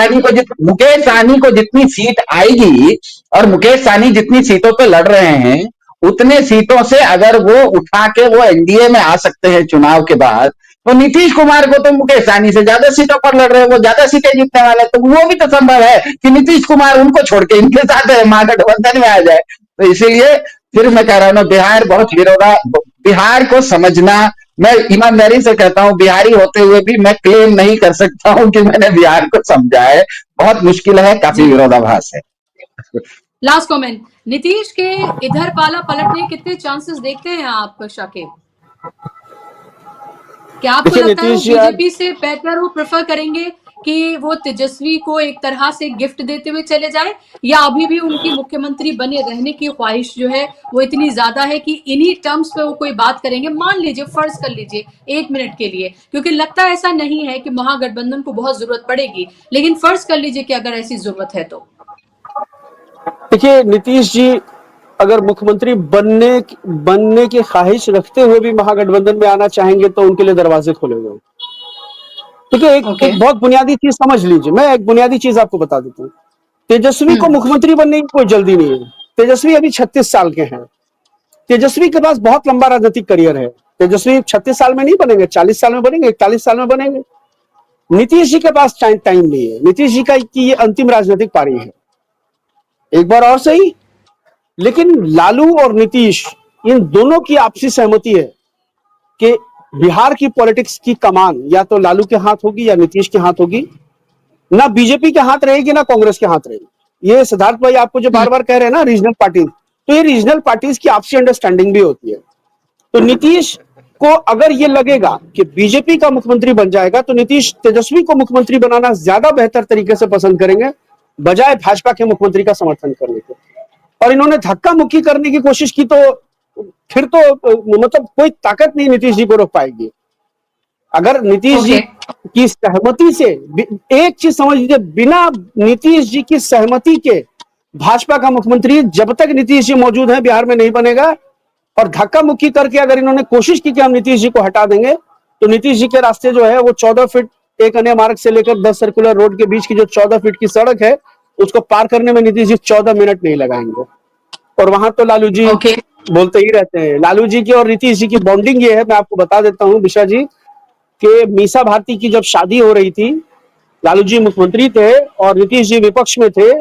सहनी को जितनी सीट आएगी, और मुकेश सहनी जितनी सीटों पे लड़ रहे हैं, उतने सीटों से अगर वो उठा के वो एनडीए में आ सकते हैं चुनाव के बाद, तो नीतीश कुमार को तो मुकेश सहनी से ज्यादा सीटों पर लड़ रहे हैं, वो ज्यादा सीटें जीतने वाले, तो वो भी तो संभव है कि नीतीश कुमार उनको छोड़ के इनके साथ महागठबंधन में आ जाए। तो इसीलिए फिर मैं कह रहा हूं, बिहार को समझना, मैं ईमानदारी से कहता हूं, बिहारी होते हुए भी मैं क्लेम नहीं कर सकता हूं कि मैंने बिहार को समझा है। बहुत मुश्किल है, काफी विरोधाभास है। लास्ट कमेंट, नीतीश के इधर पाला पलटने कितने चांसेस देखते हैं आप शाकिब? क्या आपको लगता है वो बीजेपी से बेहतर वो प्रेफर करेंगे कि वो तेजस्वी को एक तरह से गिफ्ट देते हुए चले जाए, या अभी भी उनकी मुख्यमंत्री बने रहने की ख्वाहिश जो है वो इतनी ज्यादा है कि इन्हीं टर्म्स पे वो कोई बात करेंगे? मान लीजिए, फर्ज कर लीजिए 1 मिनट के लिए, क्योंकि लगता है ऐसा नहीं है कि महागठबंधन को बहुत जरूरत पड़ेगी, लेकिन फर्ज कर लीजिए कि अगर ऐसी जरूरत है तो। देखिए, नीतीश जी अगर मुख्यमंत्री बनने की ख्वाहिश रखते हुए भी महागठबंधन में आना चाहेंगे तो उनके लिए दरवाजे खोले गए। देखिए, एक बहुत बुनियादी चीज समझ लीजिए, मैं एक बुनियादी चीज आपको बता देता हूँ। तेजस्वी को मुख्यमंत्री बनने की कोई जल्दी नहीं है। तेजस्वी अभी 36 साल के हैं। तेजस्वी के पास बहुत लंबा राजनीतिक करियर है। तेजस्वी 36 साल में नहीं बनेंगे, 40 साल में बनेंगे, 41 साल में बनेंगे। नीतीश जी के पास टाइम नहीं है। नीतीश जी की ये अंतिम राजनीतिक पारी है, एक बार और सही। लेकिन लालू और नीतीश, इन दोनों की आपसी सहमति है कि बिहार की पॉलिटिक्स की कमान या तो लालू के हाथ होगी या नीतीश के हाथ होगी, ना बीजेपी के हाथ रहेगी ना कांग्रेस के हाथ रहेगी। ये सिद्धार्थ भाई आपको जो बार बार कह रहे हैं ना रीजनल पार्टी, तो ये रीजनल पार्टीज की आपसी अंडरस्टैंडिंग भी होती है। तो नीतीश को अगर ये लगेगा कि बीजेपी का मुख्यमंत्री बन जाएगा तो नीतीश तेजस्वी को मुख्यमंत्री बनाना ज्यादा बेहतर तरीके से पसंद करेंगे बजाय भाजपा के मुख्यमंत्री का समर्थन करने के। और इन्होंने धक्का मुक्की करने की कोशिश की तो फिर तो मतलब कोई ताकत नहीं नीतीश जी को रोक पाएगी। अगर नीतीश जी की सहमति से, एक चीज समझ लीजिए, बिना नीतीश जी की सहमति के भाजपा का मुख्यमंत्री जब तक नीतीश जी मौजूद हैं बिहार में नहीं बनेगा। और धक्का मुक्की करके अगर इन्होंने कोशिश की कि हम नीतीश जी को हटा देंगे तो नीतीश जी के रास्ते जो है वो 14 फीट एक अन्य मार्ग से लेकर 10 सर्कुलर रोड के बीच की जो 14 फीट की सड़क है उसको पार करने में नीतीश जी 14 मिनट नहीं लगाएंगे। और वहां तो लालू जी ओके बोलते ही रहते हैं। लालू जी की और नीतीश जी की बॉन्डिंग ये है, मैं आपको बता देता हूँ विशा जी, कि मीसा भारती की जब शादी हो रही थी, लालू जी मुख्यमंत्री थे और नीतीश जी विपक्ष में थे,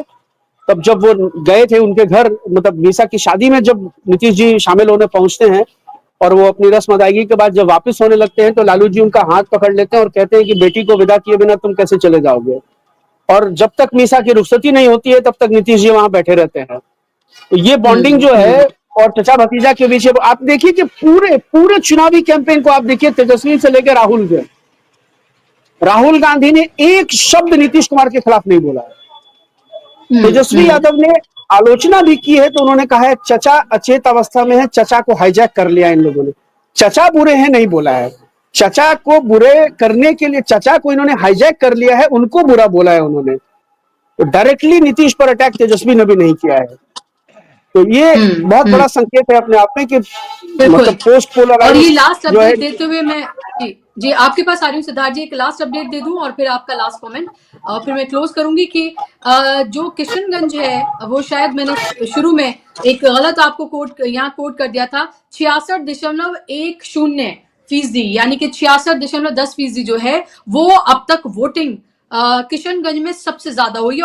तब जब वो गए थे उनके घर, मतलब मीसा की शादी में जब नीतीश जी शामिल होने पहुंचते हैं और वो अपनी रस्म अदायगी के बाद जब वापस होने लगते हैं तो लालू जी उनका हाथ पकड़ लेते हैं और कहते हैं कि बेटी को विदा किए बिना तुम कैसे चले जाओगे। और जब तक मीसा की रुखसती नहीं होती है तब तक नीतीश जी वहां बैठे रहते हैं। तो ये बॉन्डिंग जो है और चचा भतीजा के बीच आप देखिए कि पूरे पूरे चुनावी कैंपेन को आप देखिए, तेजस्वी से लेकर राहुल के, राहुल गांधी ने एक शब्द नीतीश कुमार के खिलाफ नहीं बोला है। तेजस्वी यादव ने आलोचना भी की है तो उन्होंने कहा है चचा अचेत अवस्था में है, चचा को हाईजैक कर लिया इन लोगों ने। चचा बुरे हैं नहीं बोला है, चचा को बुरे करने के लिए चचा को इन्होंने हाईजैक कर लिया है, उनको बुरा बोला है उन्होंने। तो डायरेक्टली नीतीश पर अटैक तेजस्वी ने भी नहीं किया है। तो ये बहुत बड़ा संकेत है अपने आप में कि मतलब पोस्ट पोलराइज। और ये लास्ट अपडेट देते हुए मैं जी आपके पास आ रही हूँ सिद्धार्थ जी, एक लास्ट अपडेट दे दूं और फिर आपका लास्ट कमेंट और फिर मैं क्लोज करूंगी कि जो किशनगंज है वो शायद मैंने शुरू में एक गलत आपको यहाँ कोट कर दिया था, 66.10% यानी कि 66.10% जो है वो अब तक वोटिंग किशनगंज में सबसे ज्यादा हुई है।